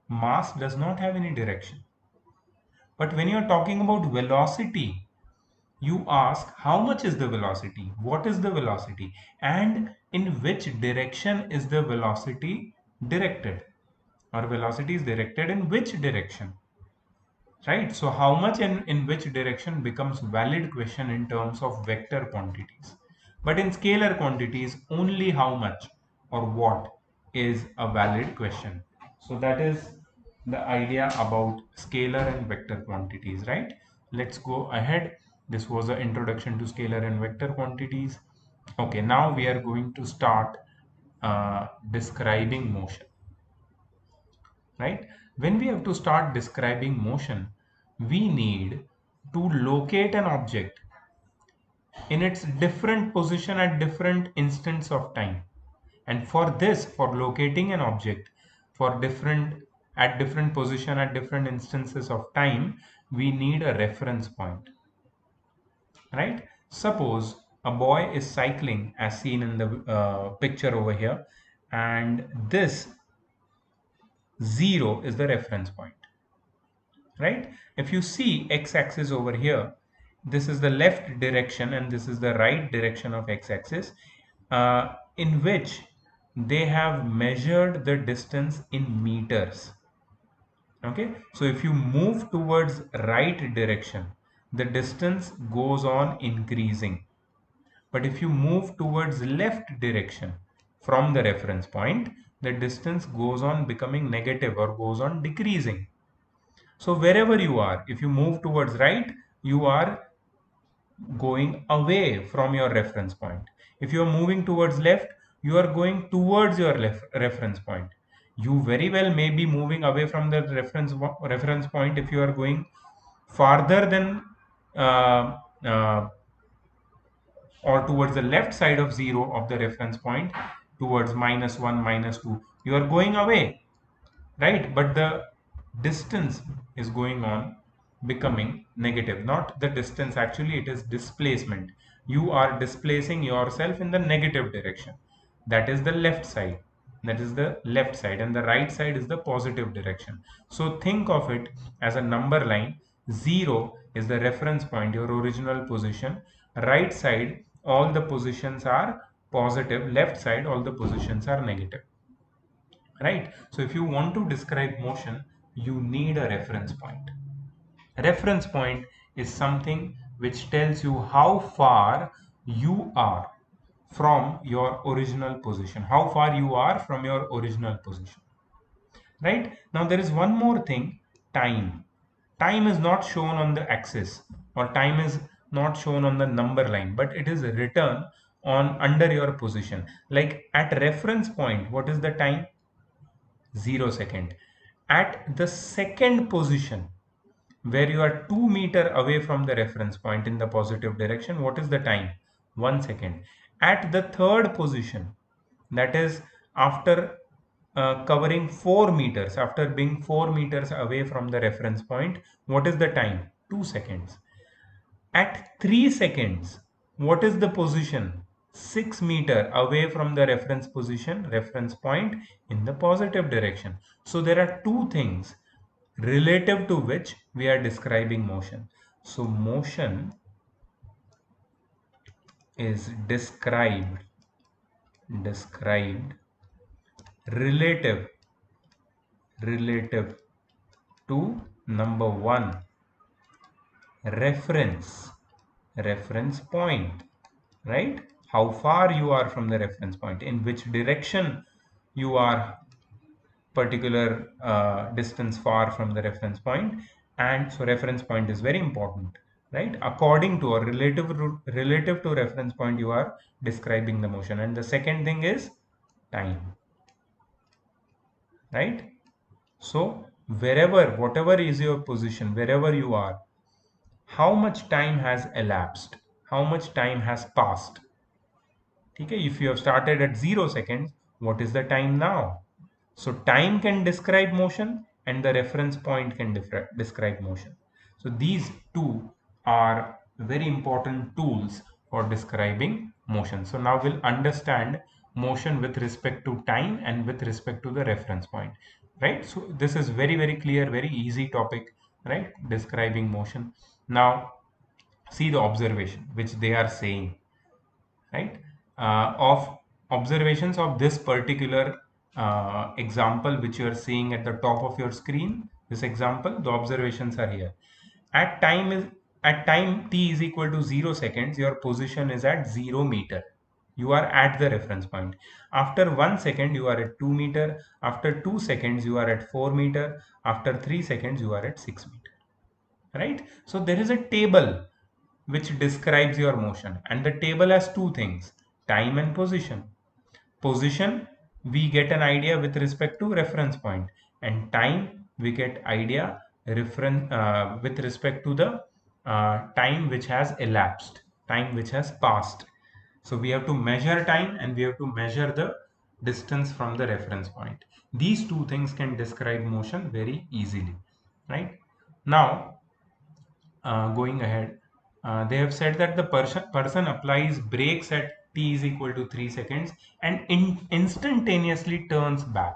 Mass does not have any direction. But when you are talking about velocity, you ask how much is the velocity, what is the velocity, and in which direction is the velocity directed, or velocity is directed in which direction, right? So how much and in which direction becomes valid question in terms of vector quantities, but in scalar quantities only how much or what is a valid question. So that is the idea about scalar and vector quantities, right? Let's go ahead. This was the introduction to scalar and vector quantities. Okay, now we are going to start describing motion, right? When we have to start describing motion, we need to locate an object in its different position at different instants of time, And for this, for locating an object for different position at different instances of time, we need a reference point, right? Suppose a boy is cycling as seen in the picture over here, and this 0 is the reference point, right? If you see x-axis over here, this is the left direction and this is the right direction of x-axis, in which they have measured the distance in meters. Okay, so if you move towards right direction, the distance goes on increasing. But if you move towards left direction from the reference point, the distance goes on becoming negative or goes on decreasing. So wherever you are, if you move towards right, you are going away from your reference point. If you are moving towards left, you are going towards your reference point. You very well may be moving away from the reference point if you are going farther than uh, uh, or towards the left side of 0 of the reference point, towards -1, -2. You are going away, right? But the distance is going on becoming negative. Not the distance, actually it is displacement. You are displacing yourself in the negative direction. That is the left side. That is the left side, and the right side is the positive direction. So think of it as a number line. 0 is the reference point, your original position. Right side, all the positions are positive. Left side, all the positions are negative, right? So if you want to describe motion, you need a reference point. A reference point is something which tells you how far you are from your original position, how far you are from your original position, right? Now there is one more thing: time. Time is not shown on the axis, or time is not shown on the number line, but it is written on under your position. Like at reference point, what is the time? 0 second. At the second position, where you are 2 meter away from the reference point in the positive direction, what is the time? 1 second. At the third position, that is after covering 4 meters, after being 4 meters away from the reference point, what is the time? 2 seconds. At 3 seconds, what is the position? 6 meter away from the reference position, reference point in the positive direction. So there are two things relative to which we are describing motion. So motion is described relative to number one, reference point, right? How far you are from the reference point, in which direction you are particular distance far from the reference point. And so reference point is very important, right? According to, or relative to reference point, you are describing the motion. And the second thing is time, right? So whatever is your position, wherever you are, how much time has elapsed, how much time has passed. Okay, if you have started at 0 seconds, what is the time now? So time can describe motion and the reference point can describe motion. So these two are very important tools for describing motion. So now we'll understand motion with respect to time and with respect to the reference point, right? So this is very, very clear, very easy topic, right? Describing motion. Now see the observation which they are saying, right? Of observations of this particular example which you are seeing at the top of your screen. This example, the observations are here. At time t is equal to 0 seconds, your position is at 0 meter. You are at the reference point. After 1 second, you are at 2 meter. After 2 seconds, you are at 4 meter. After 3 seconds, you are at 6 meter, right? So there is a table which describes your motion, and the table has two things: time and position. Position, we get an idea with respect to reference point, and time we get idea reference with respect to the time which has elapsed, time which has passed. So we have to measure time and we have to measure the distance from the reference point. These two things can describe motion very easily, right? Now, going ahead, they have said that the person applies brakes at t is equal to 3 seconds and instantaneously turns back.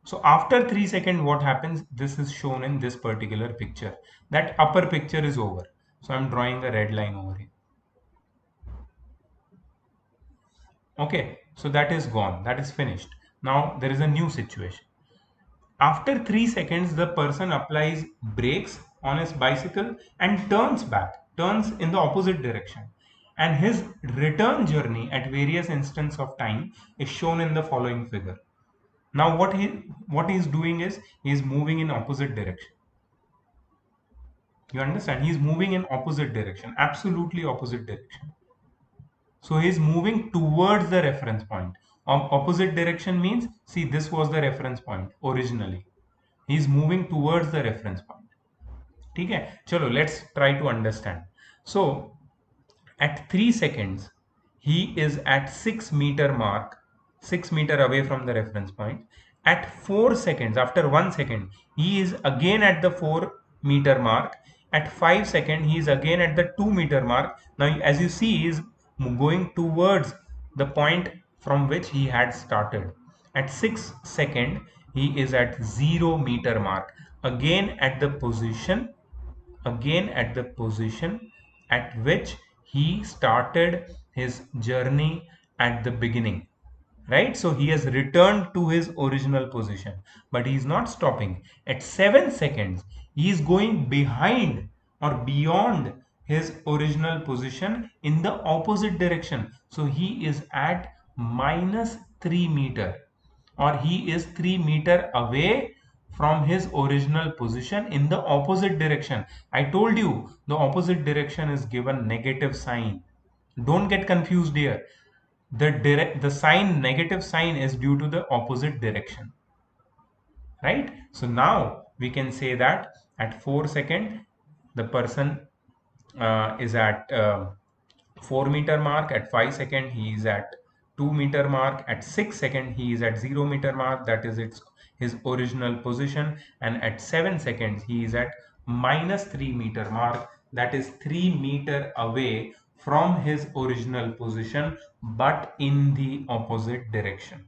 So after 3 seconds, what happens? This is shown in this particular picture. That upper picture is over. So I'm drawing a red line over here. Okay, so that is gone. That is finished. Now there is a new situation. After 3 seconds, the person applies brakes on his bicycle and turns back, turns in the opposite direction. And his return journey at various instants of time is shown in the following figure. Now what he is doing is he is moving in opposite direction. You understand? He is moving in opposite direction, absolutely opposite direction. So he is moving towards the reference point. Opposite direction means, see, this was the reference point originally. He is moving towards the reference point. ठीक है, चलो let's try to understand. So at 3 seconds he is at 6 meter mark, 6 meter away from the reference point. At 4 seconds, after 1 second, he is again at the 4 meter mark. At 5 seconds he is again at the 2 meter mark. Now as you see, he is going towards the point from which he had started. At 6 seconds he is at 0 meter mark, again at the position, at which he started his journey at the beginning, right? So he has returned to his original position, but he is not stopping. At 7 seconds he is going behind or beyond his original position in the opposite direction. So he is at minus 3 meter, or he is 3 meter away from his original position in the opposite direction. I told you the opposite direction is given negative sign. Don't get confused here. The sign, negative sign, is due to the opposite direction, right? So now we can say that at 4 second the person is at 4 meter mark. At 5 second he is at 2 meter mark. At 6 second he is at 0 meter mark, that is his original position. And at 7 seconds he is at minus 3 meter mark, that is 3 meter away from his original position but in the opposite direction,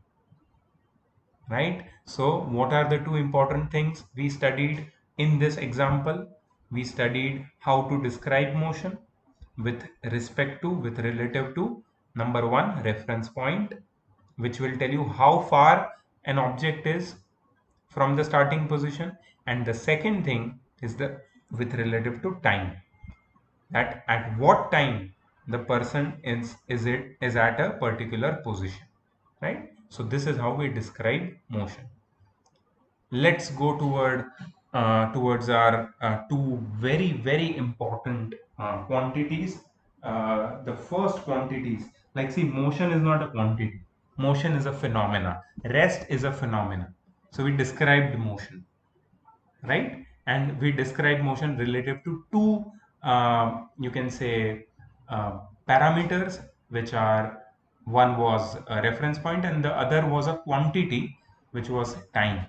right? So what are the two important things we studied in this example? We studied how to describe motion with respect to, with relative to, number one, reference point, which will tell you how far an object is from the starting position. And the second thing is the with relative to time, that at what time the person is at a particular position, right? So this is how we describe motion. Let's go towards our two very important quantities. The first quantities, like, see, motion is not a quantity, motion is a phenomena, rest is a phenomena. So we described motion, right? And we describe motion relative to two, you can say, parameters, which are, one was a reference point and the other was a quantity, which was time.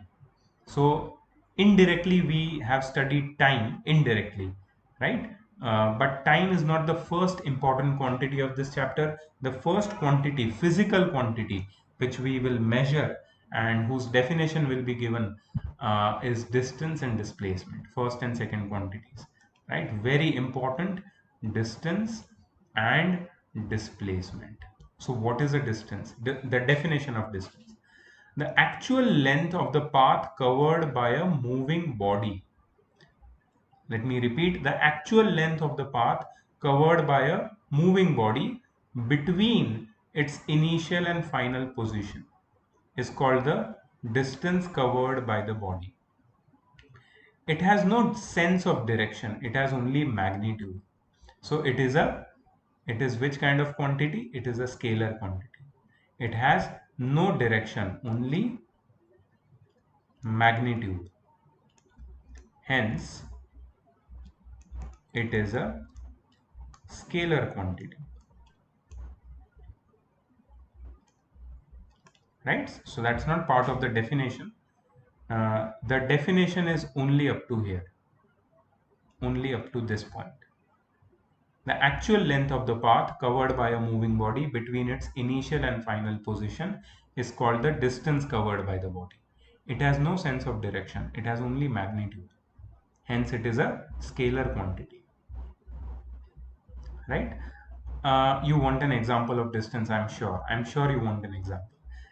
So indirectly we have studied time indirectly, right? But time is not the first important quantity of this chapter. The first quantity, physical quantity, which we will measure and whose definition will be given, is distance and displacement. First and second quantities, right? Very important, distance and displacement. So what is a distance? The definition of distance: the actual length of the path covered by a moving body. Let me repeat: the actual length of the path covered by a moving body between its initial and final position is called the distance covered by the body. It has no sense of direction, it has only magnitude. So it is which kind of quantity? It is a scalar quantity. It has no direction, only magnitude. Hence, it is a scalar quantity. right? So that's not part of the definition. The definition is only up to here, only up to this point. The actual length of the path covered by a moving body between its initial and final position is called the distance covered by the body. It has no sense of direction, it has only magnitude. Hence, it is a scalar quantity, right? You want an example of distance, I'm sure. I'm sure you want an example.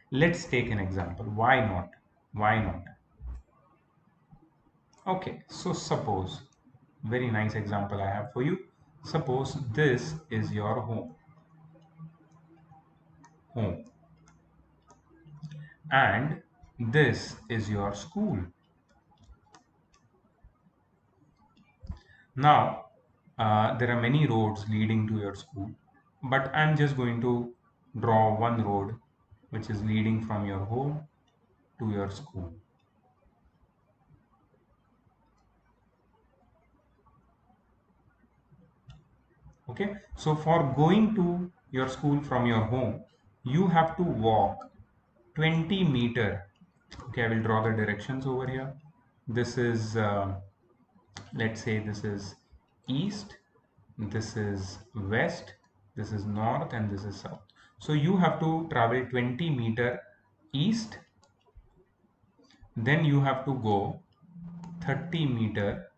Let's take an example. Why not? Why not? Okay, so suppose, very nice example I have for you. Suppose this is your home, and this is your school. Now, there are many roads leading to your school, but I'm just going to draw one road which is leading from your home to your school. Okay, so for going to your school from your home, you have to walk 20-meter. Okay, I will draw the directions over here. This is, let's say this is east, this is west, this is north, and this is south. So you have to travel 20-meter east, then you have to go 30-meter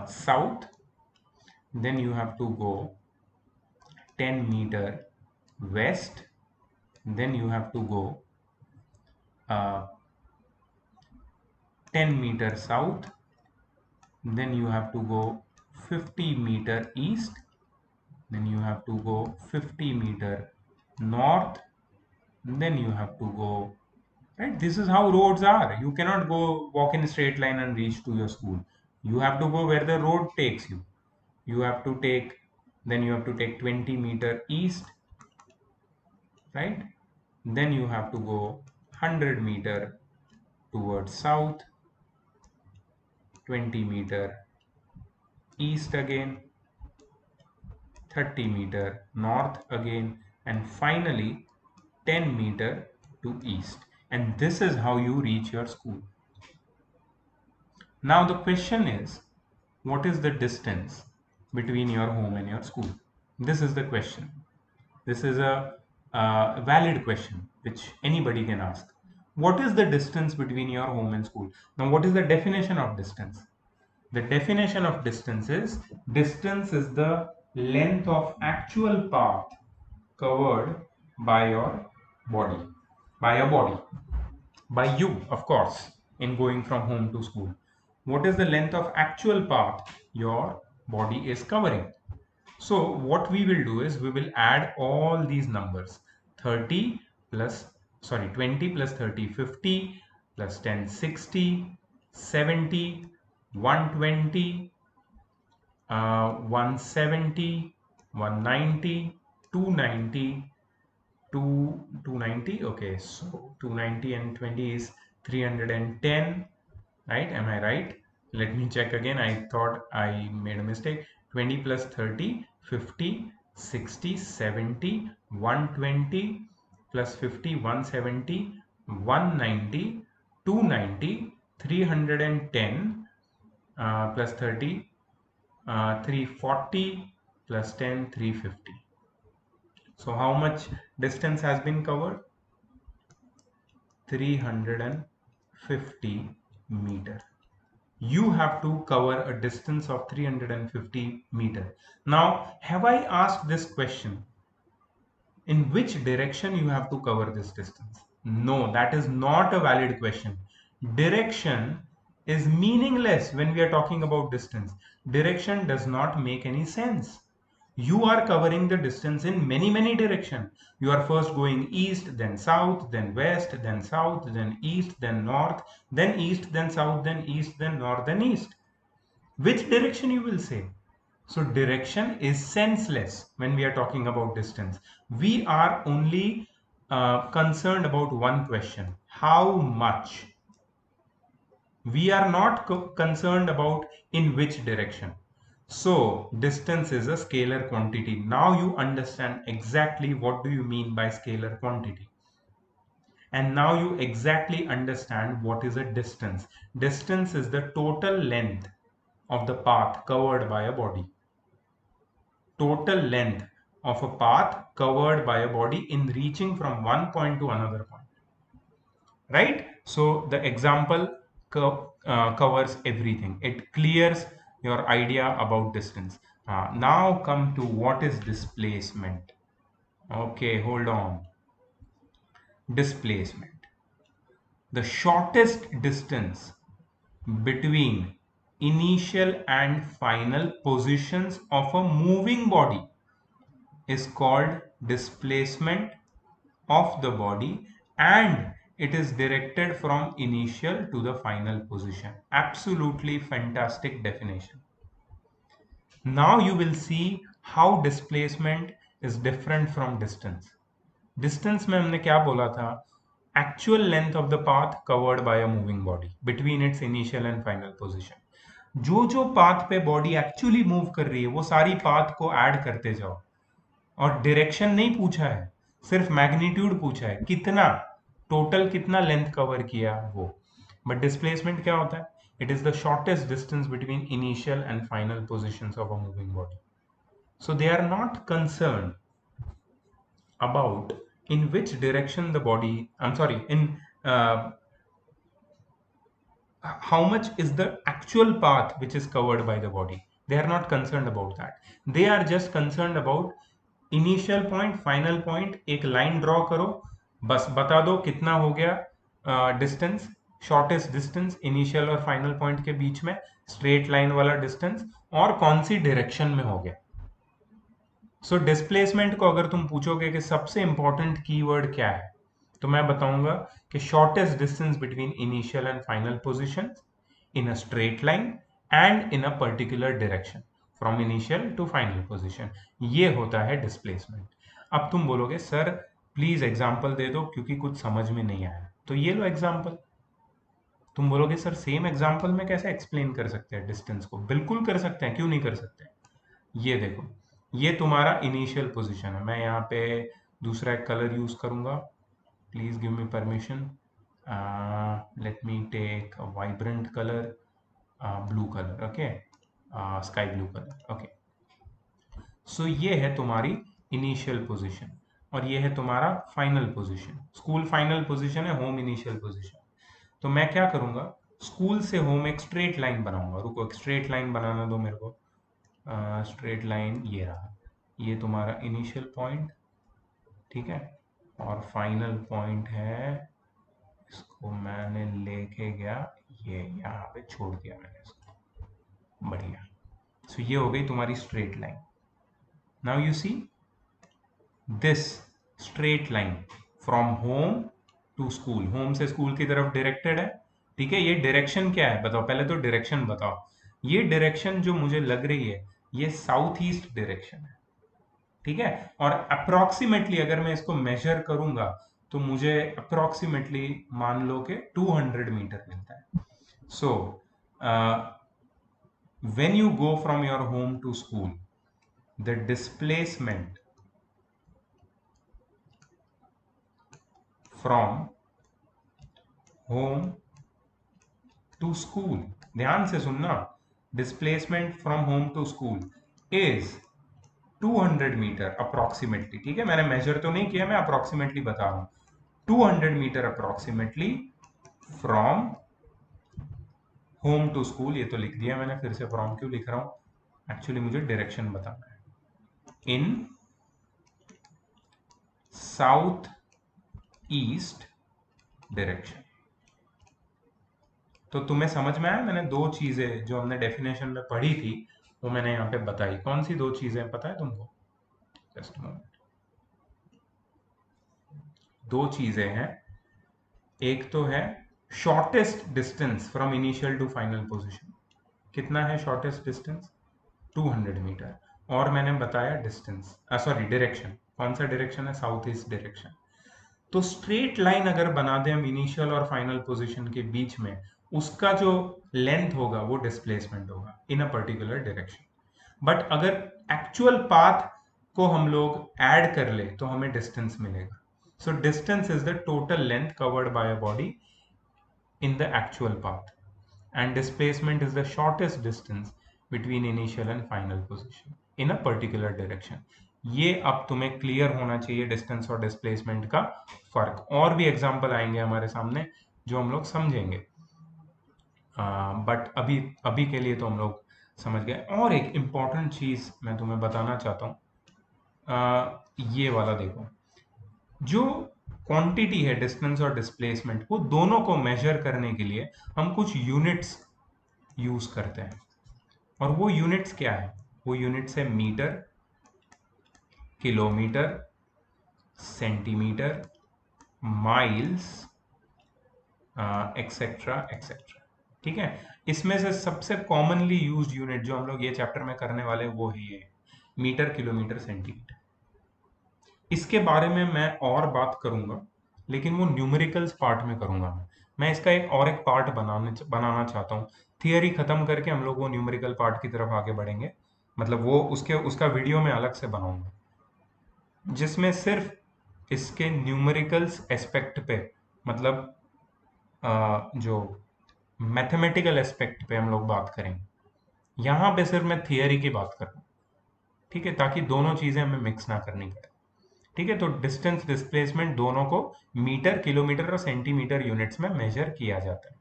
south, then you have to go 10-meter west, then you have to go uh, 10-meter south, then you have to go 50-meter east, then you have to go 50-meter north, then you have to go, right? This is how roads are. You cannot go walk in a straight line and reach to your school. You have to go where the road takes you. You have to take, then you have to take 20-meter east, right? Then you have to go 100-meter towards south, 20-meter east again, 30-meter north again, and finally 10-meter to east. And this is how you reach your school. Now the question is, what is the distance between your home and your school? This is the question. This is a valid question which anybody can ask. What is the distance between your home and school? Now, what is the definition of distance? The definition of distance is the length of actual path covered by your body, by you, of course, in going from home to school. What is the length of actual path your body is covering? So what we will do is we will add all these numbers. 30 plus, sorry, 20 plus 30, 50 plus 10, 60, 70, 120, 170, 190, 290, 290. Okay, so 290 and 20 is 310, right? Am I right? Let me check again. I thought I made a mistake. 20 plus 30, 50, 60, 70, 120 plus 50, 170, 190, 290, 310 plus 30, 340 plus 10, 350. So how much distance has been covered? 350 meter. You have to cover a distance of 350 meter. Now, have I asked this question? In which direction you have to cover this distance? No, that is not a valid question. Direction is meaningless when we are talking about distance. Direction does not make any sense. You are covering the distance in many directions. You are first going east, then south, then west, then south, then east, then north, then east, then south, then east, then north, then east. Which direction you will say? So direction is senseless when we are talking about distance. We are only concerned about one question: how much? We are not concerned about in which direction. So distance is a scalar quantity. Now you understand exactly what do you mean by scalar quantity. And now you exactly understand what is a distance. Distance is the total length of the path covered by a body. Total length of a path covered by a body in reaching from one point to another point. Right? So the example covers everything. It clears your idea about distance. Now come to what is displacement. Okay, hold on. Displacement. The shortest distance between initial and final positions of a moving body is called displacement of the body, and it is directed from initial to the final position. Absolutely fantastic definition. Now you will see how displacement is different from distance. Distance में हमने क्या बोला था? Actual length of the path covered by a moving body between its initial and final position. जो path पे body actually move कर रही है वो सारी पाथ को ऐड करते जाओ, और डायरेक्शन नहीं पूछा है, सिर्फ मैग्नीट्यूड पूछा है, कितना टोटल कितना लेंथ कवर किया वो. बट डिस्प्लेसमेंट क्या होता है? It is the shortest distance between initial and final position of a moving body. So they are not concern about in which direction the body, I'm sorry, in how much is the actual path which is covered by the body. They are not concerned about that. They are just concerned about initial point, final point. एक line draw करो, बस बता दो कितना हो गया distance, shortest distance initial और final point के बीच में, straight line वाला distance, और कौन सी direction में हो गया. सो डिस्प्लेसमेंट को अगर तुम पूछोगे कि सबसे इंपॉर्टेंट कीवर्ड क्या है, तो मैं बताऊंगा कि shortest distance between initial and final position in a straight line and in a particular direction from initial to final position. ये होता है डिस्प्लेसमेंट. अब तुम बोलोगे सर प्लीज एग्जांपल दे दो क्योंकि कुछ समझ में नहीं आया. तो ये लो एग्जांपल. तुम बोलोगे सर सेम एग्जांपल में कैसे एक्सप्लेन कर सकते हैं डिस्टेंस को? बिल्कुल कर सकते हैं, क्यों नहीं कर सकते. ये देखो, ये तुम्हारा इनिशियल पोजीशन है. मैं यहाँ पे दूसरा एक कलर यूज करूंगा. Please give me permission. Let me take a vibrant colour, blue colour. Okay, sky blue colour. Okay, so ये है तुम्हारी इनिशियल पोजीशन और ये है तुम्हारा final position. School final position है, होम इनिशियल पोजीशन. तो मैं क्या करूंगा, स्कूल से होम एक स्ट्रेट लाइन बनाऊंगा. रुको, एक स्ट्रेट लाइन बनाना दो मेरे को. स्ट्रेट लाइन ये रहा, ये तुम्हारा इनिशियल पॉइंट, ठीक है, और फाइनल पॉइंट है, इसको मैंने लेके गया, ये यहाँ पे छोड़ दिया मैंने इसको. बढ़िया. सो ये हो गई तुम्हारी straight line. Now you see this straight line from home to school. Home से स्कूल की तरफ डायरेक्टेड है, ठीक है. ये डायरेक्शन क्या है बताओ, पहले तो डायरेक्शन बताओ. ये डायरेक्शन जो मुझे लग रही है ये साउथ ईस्ट डायरेक्शन है, ठीक है. और अप्रोक्सीमेटली अगर मैं इसको मेजर करूंगा तो मुझे अप्रोक्सीमेटली मान लो कि 200 मीटर मिलता है. So when you go from your home to school, the displacement from home to school, ध्यान से सुनना, displacement from home to school is 200 metre approximately, ठीक है. मैंने मेजर तो नहीं किया, मैं अप्रोक्सीमेटली बता रहा हूं. 200 metre approximately from home to school. ये तो लिख दिया मैंने, फिर से फ्रॉम क्यों लिख रहा हूं, एक्चुअली मुझे डायरेक्शन बताना है. इन साउथ ईस्ट डायरेक्शन. तो तुम्हें समझ में आया? मैंने दो चीजें जो हमने डेफिनेशन में पढ़ी थी वो मैंने यहाँ पे बताई. कौन सी दो चीजें पता है तुमको? Just moment. दो चीजें हैं. एक तो है shortest distance from initial to final position. कितना है शॉर्टेस्ट डिस्टेंस? 200 मीटर. और मैंने बताया डिस्टेंस, सॉरी डायरेक्शन. कौन सा डायरेक्शन है? South east direction. तो स्ट्रेट लाइन अगर बना दें हम इनिशियल और फाइनल पोजीशन के बीच में, उसका जो लेंथ होगा वो डिस्प्लेसमेंट होगा इन अ पर्टिकुलर डायरेक्शन. बट अगर एक्चुअल पाथ को हम लोग ऐड कर ले तो हमें डिस्टेंस मिलेगा. So distance is the total length covered by a body in the actual path, and displacement is the shortest distance between initial and final position in a particular direction. ये अब तुम्हें clear होना चाहिए distance और displacement का फर्क। और भी एग्जांपल आएंगे हमारे सामने जो हम लोग समझेंगे, बट अभी अभी के लिए तो हम लोग समझ गए। और एक इम्पॉर्टेंट चीज मैं तुम्हें बताना चाहता हूँ, ये वाला देखो, जो क्वांटिटी है डिस्टेंस और डिस्प्लेसमेंट, वो दोनों को मेजर करने के लिए हम कुछ यूनिट्स यूज करते हैं। और वो यूनिट्स क्या है? वो यूनिट्स है metre, kilometre, centimetre, miles, etcetera etcetera. ठीक है, इसमें से सबसे कॉमनली यूज्ड यूनिट जो हम लोग ये चैप्टर में करने वाले हैं वो ही है मीटर, किलोमीटर, सेंटीमीटर। इसके बारे में मैं और बात करूंगा, लेकिन वो न्यूमेरिकल्स पार्ट में करूंगा। मैं इसका एक पार्ट बनाना चाहता हूँ। थियरी खत्म करके हम लोग वो न्यूमेरिकल पार्ट की तरफ आगे बढ़ेंगे, मतलब वो उसका वीडियो में अलग से बनाऊंगा, जिसमें सिर्फ इसके न्यूमेरिकल्स एस्पेक्ट पे, मतलब जो मैथमेटिकल एस्पेक्ट पे हम लोग बात करेंगे। यहाँ पे सिर्फ मैं थियरी की बात कर रहा हूँ, ठीक है, ताकि दोनों चीजें हमें मिक्स ना करनी पड़े। ठीक है, तो डिस्टेंस डिस्प्लेसमेंट दोनों को मीटर, किलोमीटर और सेंटीमीटर यूनिट्स में मेजर किया जाता है।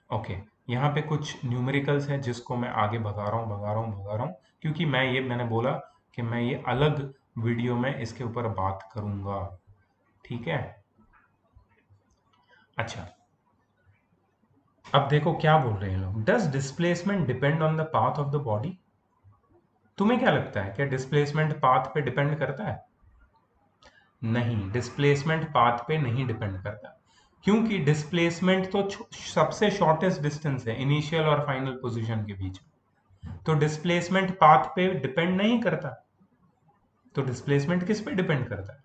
ओके, यहाँ पे कुछ न्यूमेरिकल्स हैं जिसको मैं आगे भगा रहा हूँ, क्योंकि मैंने बोला कि मैं ये अलग वीडियो में इसके ऊपर बात करूंगा। ठीक है, अच्छा, अब देखो क्या बोल रहे हैं लोग। Does displacement depend on the path of the body? तुम्हें क्या लगता है, क्या डिस्प्लेसमेंट पाथ पे डिपेंड करता है? नहीं, डिस्प्लेसमेंट पाथ पे नहीं डिपेंड करता, क्योंकि डिस्प्लेसमेंट तो सबसे शॉर्टेस्ट डिस्टेंस है इनिशियल और फाइनल पोजीशन के बीच में, तो डिस्प्लेसमेंट पाथ पे डिपेंड नहीं करता। तो डिस्प्लेसमेंट किस पे डिपेंड करता है?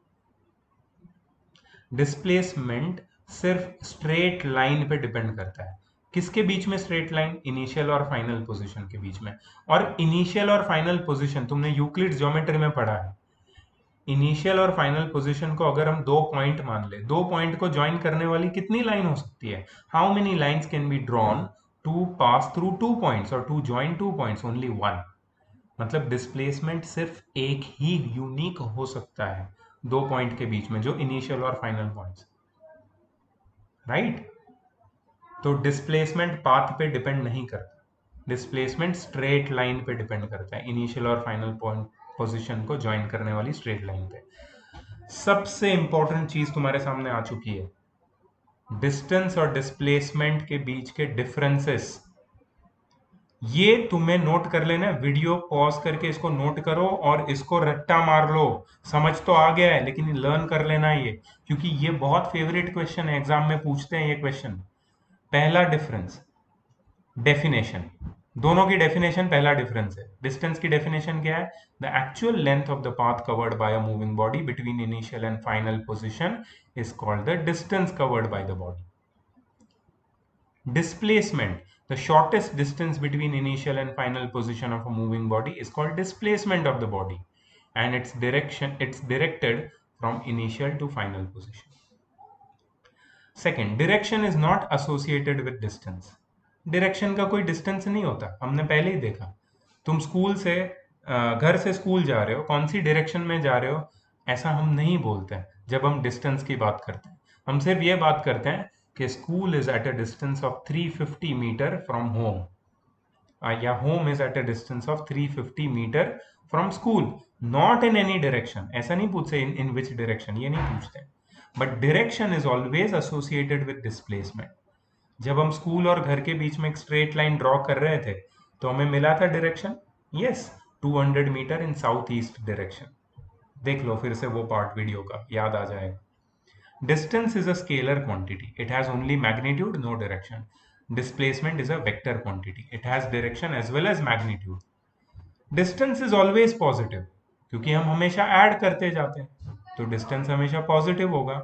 डिस्प्लेसमेंट सिर्फ स्ट्रेट लाइन पे डिपेंड करता है। किसके बीच में स्ट्रेट लाइन? इनिशियल और फाइनल पोजीशन के बीच में। और इनिशियल और फाइनल पोजीशन तुमने यूक्लिड ज्योमेट्री में पढ़ा है। इनिशियल और फाइनल पोजीशन को अगर हम दो पॉइंट मान ले, दो पॉइंट को ज्वाइन करने वाली कितनी लाइन हो सकती है? How many lines can be drawn to pass through two points और to join two points? Only one. मतलब डिस्प्लेसमेंट सिर्फ एक ही यूनिक हो सकता है दो पॉइंट के बीच में, जो इनिशियल और फाइनल पॉइंट्स, राइट? तो डिस्प्लेसमेंट पाथ पे डिपेंड नहीं करता, डिस्प्लेसमेंट स्ट्रेट लाइन पे डिपेंड करता है, इनिशियल और फाइनल पॉइंट पोजीशन को ज्वाइन करने वाली स्ट्रेट लाइन पे। सबसे इंपॉर्टेंट चीज तुम्हारे सामने आ चुकी है, डिस्टेंस और डिस्प्लेसमेंट के बीच के डिफरेंसेस। ये तुम्हें नोट कर लेना है, वीडियो पॉज करके इसको नोट करो और इसको रट्टा मार लो। समझ तो आ गया है, लेकिन लर्न कर लेना ये, क्योंकि ये बहुत फेवरेट क्वेश्चन है, एग्जाम में पूछते हैं ये क्वेश्चन। पहला डिफरेंस, डेफिनेशन। दोनों की डेफिनेशन, पहला डिफरेंस है डिस्टेंस की डेफिनेशन क्या है? The actual length of the path covered by a moving body between initial and final position is called the distance covered by the body. Displacement, the shortest distance between initial and final position of a moving body, is called displacement of the body, and it's directed from initial to final position. Second, direction is not associated with distance. Direction का कोई distance नहीं होता, हमने पहले ही देखा। तुम school से घर से स्कूल जा रहे हो, कौन सी डायरेक्शन में जा रहे हो, ऐसा हम नहीं बोलते हैं जब हम डिस्टेंस की बात करते हैं। हम सिर्फ ये बात करते हैं कि school is at a distance of 350 metre from home, या home is at a distance of 350 metre from school, not in any direction. ऐसा नहीं पूछते इन विच डायरेक्शन, ये नहीं पूछते। But direction is always associated with displacement. जब हम school और घर के बीच में एक स्ट्रेट लाइन ड्रॉ कर रहे थे तो हमें मिला था डायरेक्शन, यस, 200 मीटर इन साउथ ईस्ट डायरेक्शन। देख लो फिर से वो पार्ट वीडियो का, याद आ जाएगा। Distance is a scalar quantity. It has only magnitude, no direction. Displacement is a vector quantity. It has direction as well as magnitude. Distance is always positive, क्योंकि हम हमेशा ऐड करते जाते हैं, तो डिस्टेंस हमेशा पॉजिटिव होगा।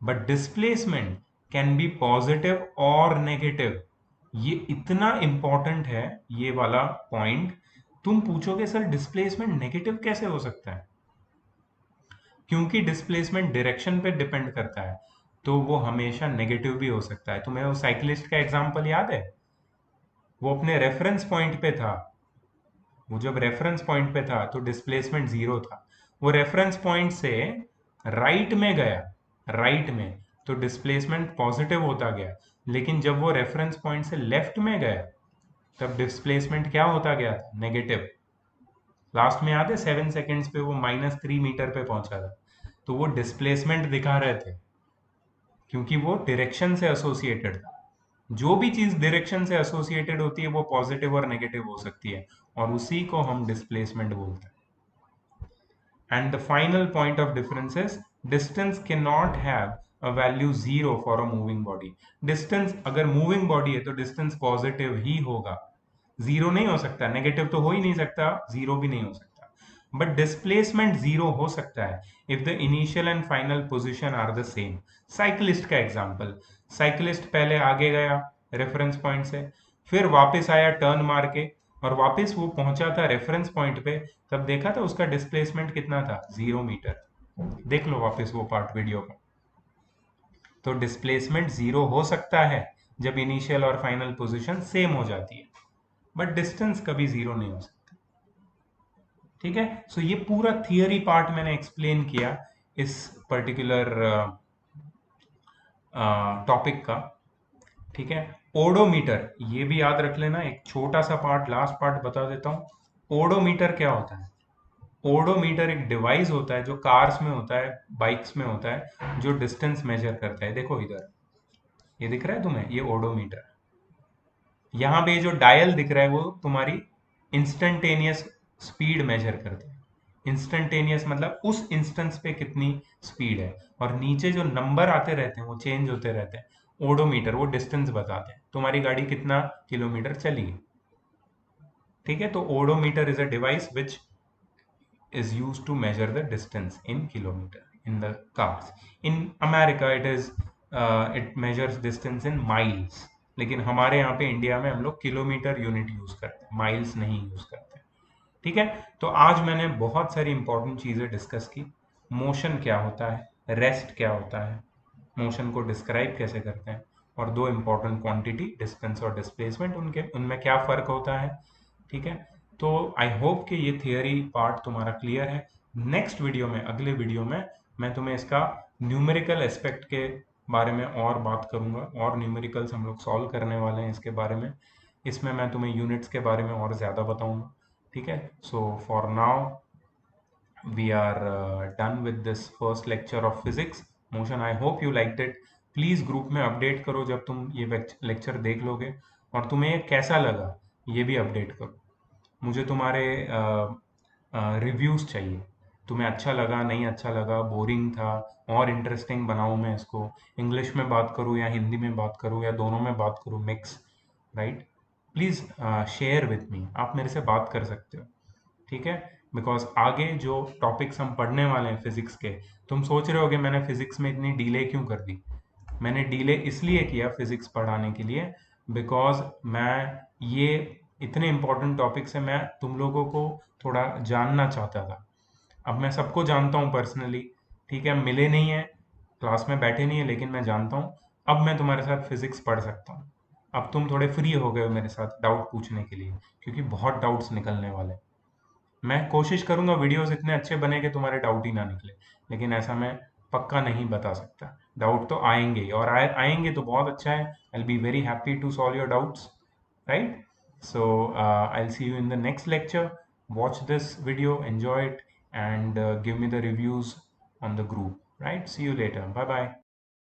But displacement can be positive और नेगेटिव। ये इतना इंपॉर्टेंट है ये वाला पॉइंट। तुम पूछोगे सर डिस्प्लेसमेंट नेगेटिव कैसे हो सकता है? क्योंकि डिस्प्लेसमेंट डायरेक्शन पे डिपेंड करता है, तो वो हमेशा नेगेटिव भी हो सकता है। तुम्हें वो साइकिलिस्ट का एग्जांपल याद है? वो अपने रेफरेंस पॉइंट पे था, वो जब रेफरेंस पॉइंट पे था तो डिस्प्लेसमेंट जीरो था। वो रेफरेंस पॉइंट से राइट में गया, राइट में, तो डिस्प्लेसमेंट पॉजिटिव होता गया। लेकिन जब वो रेफरेंस पॉइंट से लेफ्ट में गया तब डिस्प्लेसमेंट क्या होता गया था? नेगेटिव। लास्ट में याद है 7 सेकेंड्स पे वो -3 मीटर पे पहुंचा था। तो वो डिस्प्लेसमेंट दिखा रहे थे क्योंकि वो डायरेक्शन से एसोसिएटेड था। जो भी चीज डायरेक्शन से एसोसिएटेड होती है वो पॉजिटिव और नेगेटिव हो सकती है, और उसी को हम डिस्प्लेसमेंट बोलते हैं। And the final point of difference is distance cannot have a value 0 for a moving body. Distance अगर moving body है तो distance positive ही होगा, जीरो नहीं हो सकता, नेगेटिव तो हो ही नहीं सकता, जीरो भी नहीं हो सकता। बट डिस्प्लेसमेंट जीरो हो सकता है if the initial and final position are the same. Cyclist का एग्जांपल, साइकिलिस्ट पहले आगे गया रेफरेंस पॉइंट से, फिर वापस आया टर्न मार के, और वापस वो पहुंचा था रेफरेंस पॉइंट पे, तब देखा था उसका डिस्प्लेसमेंट कितना था? 0 मीटर। देख लो वापस वो पार्ट वीडियो का। तो डिस्प्लेसमेंट जीरो हो सकता है जब इनिशियल और फाइनल पोजीशन सेम हो जाती है, बट डिस्टेंस कभी जीरो नहीं हो सकता। ठीक है, सो ये पूरा थियरी पार्ट मैंने एक्सप्लेन किया इस पर्टिकुलर टॉपिक का। ठीक है, ओडोमीटर ये भी याद रख लेना। एक छोटा सा पार्ट, लास्ट पार्ट बता देता हूँ। ओडोमीटर क्या होता है? ओडोमीटर एक डिवाइस होता है जो कार्स में होता है, बाइक्स में होता है, जो डिस्टेंस मेजर करता है। देखो इधर, ये दिख रहा है तुम्हें? ये ओडोमीटर। यहाँ पे जो डायल दिख रहा है वो तुम्हारी इंस्टेंटेनियस स्पीड मेजर करता है। इंस्टेंटेनियस मतलब उस इंस्टेंस पे कितनी स्पीड है, और नीचे जो नंबर आते रहते हैं वो चेंज होते रहते हैं। ओडोमीटर वो डिस्टेंस बताते हैं तुम्हारी गाड़ी कितना किलोमीटर चली है। ठीक है, तो odometer is a device which is used to measure the distance in kilometer in the cars. In America it measures distance in miles, लेकिन हमारे यहाँ पे इंडिया में हम लोग किलोमीटर यूनिट यूज करते हैं, माइल्स नहीं यूज करते। ठीक है, तो आज मैंने बहुत सारी इंपॉर्टेंट चीजें डिस्कस की। मोशन क्या होता है, रेस्ट क्या होता है, मोशन को डिस्क्राइब कैसे करते हैं, और दो इंपॉर्टेंट क्वांटिटी डिस्टेंस और डिस्प्लेसमेंट, उनके उनमें क्या फर्क होता है। ठीक है, तो आई होप कि ये थियरी पार्ट तुम्हारा क्लियर है। नेक्स्ट वीडियो में, अगले वीडियो में मैं तुम्हें इसका न्यूमेरिकल एस्पेक्ट के बारे में और बात करूंगा, और न्यूमेरिकल्स हम लोग सॉल्व करने वाले हैं इसके बारे में। इसमें मैं तुम्हें यूनिट्स के बारे में और ज़्यादा बताऊंगा। ठीक है, so for now we are done with this first lecture of physics motion. I hope you liked it. Please group में अपडेट करो जब तुम ये लेक्चर देख लोगे, और तुम्हें ये कैसा लगा ये भी अपडेट करो। मुझे तुम्हारे रिव्यूज़ चाहिए। तुम्हें अच्छा लगा, नहीं अच्छा लगा, बोरिंग था, और इंटरेस्टिंग बनाऊँ मैं इसको, इंग्लिश में बात करूँ या हिंदी में बात करूँ या दोनों में बात करूँ, mix, right? Please share with me, आप मेरे से बात कर सकते हो। ठीक है, बिकॉज आगे जो टॉपिक्स हम पढ़ने वाले हैं फिजिक्स के, तुम सोच रहे होगे मैंने फिजिक्स में इतनी डीले क्यों कर दी। मैंने डीले इसलिए किया फिजिक्स पढ़ाने के लिए, बिकॉज मैं ये इतने इंपॉर्टेंट टॉपिक से मैं तुम लोगों को थोड़ा जानना चाहता था। अब मैं सबको जानता हूँ पर्सनली, ठीक है, मिले नहीं है, क्लास में बैठे नहीं है, लेकिन मैं जानता हूँ। अब मैं तुम्हारे साथ फिजिक्स पढ़ सकता हूँ। अब तुम थोड़े फ्री हो गए हो मेरे साथ डाउट पूछने के लिए, क्योंकि बहुत डाउट्स निकलने वाले। मैं कोशिश करूंगा वीडियोस इतने अच्छे बने कि तुम्हारे डाउट ही ना निकले, लेकिन ऐसा मैं पक्का नहीं बता सकता। डाउट तो आएंगे ही, और आएंगे तो बहुत अच्छा है। I will be very happy to solve your doubts, right? So I will see you in the next lecture. Watch this video, enjoy it, and give me the reviews on the group, right? See you later. Bye bye.